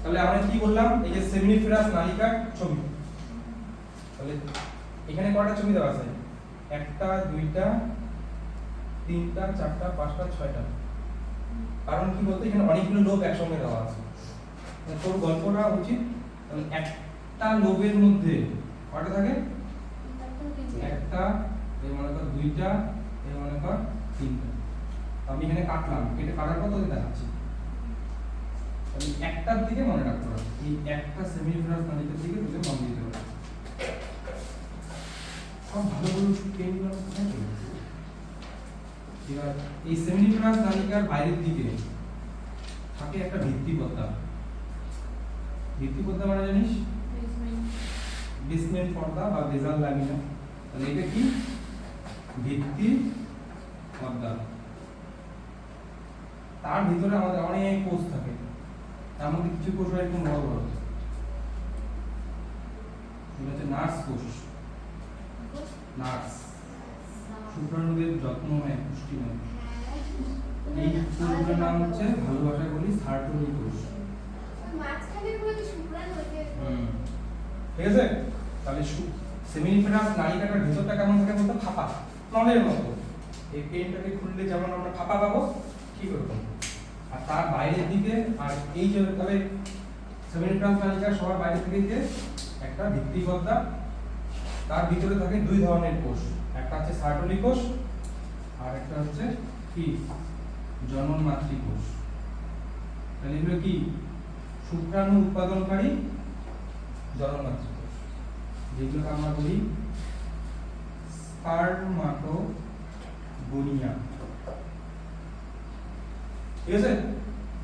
তাহলে আমরা কি বললাম? এই যে সেমিনিফেরাস নালিকার ছবি। তাহলে এখানে কয়টা ছবি দেওয়া আছে? 1টা 2টা 3টা 4টা 5টা 6টা। কারণ কি বলতে, এখানে অনেকগুলো লোব একসঙ্গে দেওয়া আছে। তোর গল্পটা উচিত। তাহলে একটা লোবের মধ্যে কয়টা থাকে? একটা, এর মনে কর 2টা, এর মনে কর 3টা। আমি এখানে কাটলাম, কেটে কাটার পর তোকে দেখাচ্ছি। তাহলে একটার দিকে মনে রাখতে হবে, এই একটা সেমিনিফেরাস নালিকার দিকে তোকে মন দিতে হবে। সব ভালো ভালো পেনগুলো কোথায় চলে গেছে? এবার এই সেমিনিফেরাস নালিকার বাইরের দিকে থাকে একটা ভিত্তি পর্দা। ভিত্তি পর্দা মানে জানিস? বেসমেন্ট পর্দা বা বেজাল লামিনা। তাহলে এটা কি? ভিত্তি পর্দা। তার ভিতরে আমাদের অনেক কোষ থাকে, তার মধ্যে কিছু কোষ হয় একদম বড় বড়, এটা হচ্ছে নার্স কোষ। নার্স শুক্রাণুদের যত্ন নেয়, পুষ্টি নেয়। এই কোষগুলোর নাম হচ্ছে ভালো ভাষায় বলি সার্টরি কোষ। মাঝখানে পুরো যে শুক্রাণু হয়েছে ঠিক আছে? তাহলে সেমিনিফেরাস নালিকাটার ভিতরটা কেমন থাকে বলতো? ফাঁপা, নলের মতো। এই পেনটাকে খুললে যেমন আমরা ফাঁপা পাবো, ঠিক ওরকম। আর তার বাইরের দিকে, আর এই যে তাহলে সেমিনিফেরাস নালিকার সবার বাইরে থেকে যে একটা ভিত্তি পর্দা, তার ভিতরে থাকে 2 ধরনের কোষ। একটা হচ্ছে সার্টরি কোষ, আর একটা হচ্ছে কি? জননমাতৃ কোষ। তাহলে এগুলো কি? শুক্রাণু উৎপাদনকারী জননমাতৃ কোষ, যেগুলোকে আমরা বলি স্পারমাটোগোনিয়া। ঠিক আছে,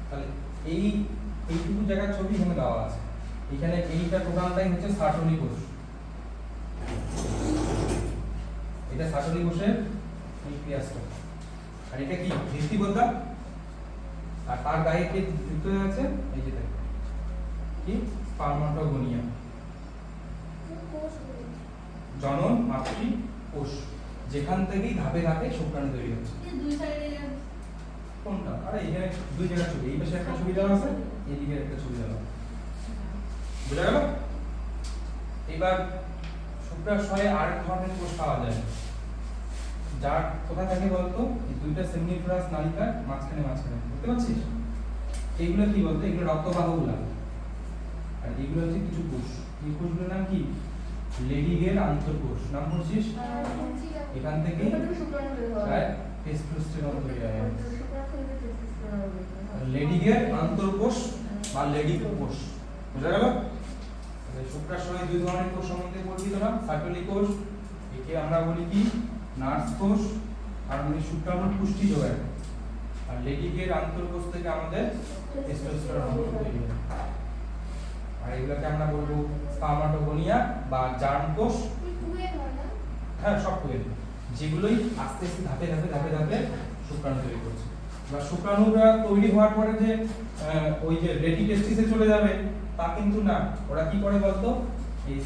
তাহলে এইটুকু জায়গার ছবি এখানে দেওয়া আছে। এখানে এইটা টোটালটাই হচ্ছে সার্টরি কোষ। এটা সার্টরি কোষের নিউক্লিয়াসটা, আর এটা কি ভিত্তিবোধা, আর তার গায়ে কি যুক্ত হয়ে আছে এই যে দেখো কি স্পারমাটোগোনিয়া, জনন মাতৃ কোষ, যেখান থেকেই ধাপে ধাপে শুক্রাণু তৈরি হচ্ছে। দুই সাইডে কোনটা? আরে এখানে দুই জায়গার ছবি, এই পাশে একটা ছবি দেওয়া আছে, এইদিকে একটা ছবি দেওয়া আছে, বুঝা গেল? এবার শুক্রাশয়ে আরেক ধরনের কোষ পাওয়া যায়, যার কোথায় থাকে বলতো? এই দুইটা সেমিনিফেরাস নালিকার মাঝখানে মাঝখানে, বুঝতে পারছিস? এইগুলো কি বলতো? এগুলো রক্তবাহগুলা, আর এগুলো হচ্ছে কিছু কোষ। এই কোষগুলোর নাম কি? লেডিগের আন্তঃকোষ। নাম বলছিস? এখান থেকে টেস্টোস্টেরন তৈরি হয়। লেডিগের আন্তঃকোষ বা লেডিক কোষ, বুঝা গেল? শুক্রাশয়ে দুই ধরনের কোষ সম্বন্ধে পড়বি তোরা। সার্টরি কোষ, একে আমরা বলি কি নার্স কোষ, আর মানে শুক্রাণুর পুষ্টি যোগায়। আর লেডিগের আন্তঃকোষ থেকে আমাদের টেস্টোস্টেরন তৈরি হয়। আর এগুলোকে আমরা বলবো স্পারমাটোগোনিয়া বা জার্ম কোষ। হ্যাঁ, সব কোষ, যেগুলোই আস্তে আস্তে ধাপে ধাপে ধাপে ধাপে শুক্রাণু তৈরি করছে। বা শুক্রাণুরা তৈরি হওয়ার পরে যে ওই যে রেডি টেস্টিসে চলে যাবে তা কিন্তু না। ওরা কি করে বলতো? এই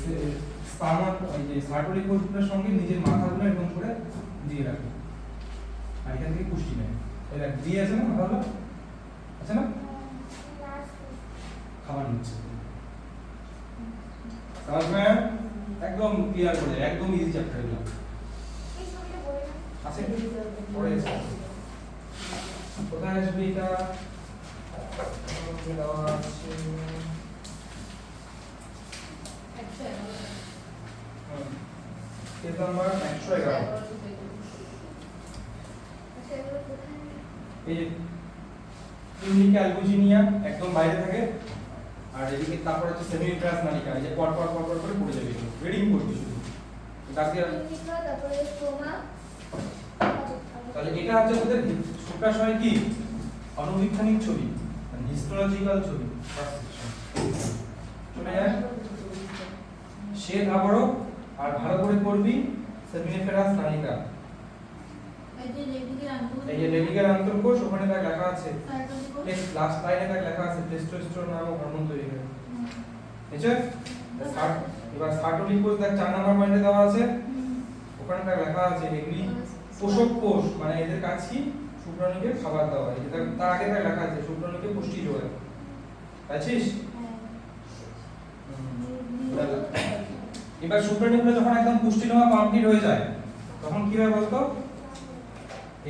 এই যে সার্টরি কোষগুলোর সঙ্গে নিজের মাথাগুলো এরকম করে দিয়ে রাখে, আর এখান থেকে পুষ্টি নেয়। এরা দিয়ে আছে না মাথাগুলো, আছে না? খাবার নিচ্ছে। समझ একদম ক্লিয়ার করে, একদম ইজি চ্যাপ্টার এগুলো আছে। পড়ে আছে কোথায় আসবে এটা? দেওয়া আছে পেজ নাম্বার 111। এই যে ইউনিক অ্যালবুজিনিয়া একদম বাইরে থাকে, আর এদিকে তারপর হচ্ছে সেমিনিফেরাস নালিকা, এই যে পর পর পর পর করে পড়ে যাবে, রিডিং করবি শুধু। তাহলে এটা হচ্ছে আমাদের শুক্রাশয় কি অনুবীক্ষণিক ছবি, হিস্টোলজিক্যাল ছবি। চলে যায় সে ধাবড়, আর ভালো করে পড়বি সেমিনিফেরাস নালিকা। এই যে লেডিগের আন্তঃকোষ, ওখানে তার লেখা আছে লাস্ট লাইনে তার লেখা আছে টেস্টোস্টেরন নামক হরমোন তৈরি হয়। ঠিক আছে? এবার সার্টরি কোষ তার 4 নম্বর পয়েন্টে দেওয়া আছে, ওখানে তার লেখা আছে এগুলি পোষক কোষ, মানে এদের কাজ কি শুক্রাণুকে খাবার দেওয়া। এই যে তার আগে তার লেখা আছে শুক্রাণুকে পুষ্টি যোগায়। আছিস? এবার শুক্রাণুগুলো যখন একদম পুষ্টি নেওয়া কমপ্লিট হয়ে যায় তখন কি হয় বলতো?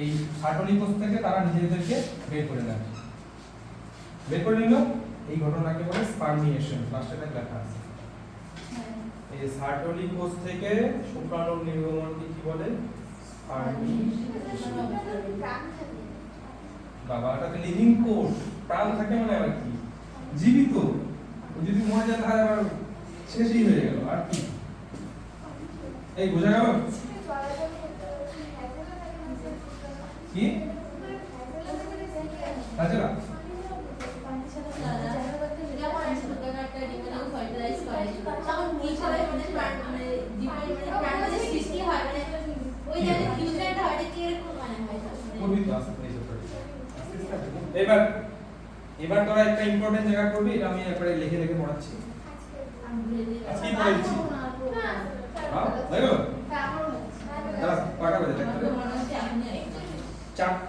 এই সার্টরি কোষ থেকে তারা নিজেদেরকে বের করে নেয়। বের করে নিল, এই ঘটনাকে বলে স্পারমিয়েশন। লাস্টে লেখা আছে এই যে সার্টরি কোষ থেকে শুক্রাণু নির্গমনকে কি বলে? স্পারমিয়েশন। বাবা, এটাতে লিভিং কোষ, প্রাণ থাকে মানে আবার কি? জীবিত। যদি মরে যায় তাহলে আবার শেষই হয়ে গেল, আর কি? এই বোঝা গেল কি? তাছাড়া এবার তোরা একটা ইম্পর্টেন্ট জায়গা করবি, এটা আমি একবারে লিখে লিখে পড়াচ্ছি। আজকে পড়ে দিচ্ছি। হ্যাঁ, দেখো? কয়টা বাজে? 4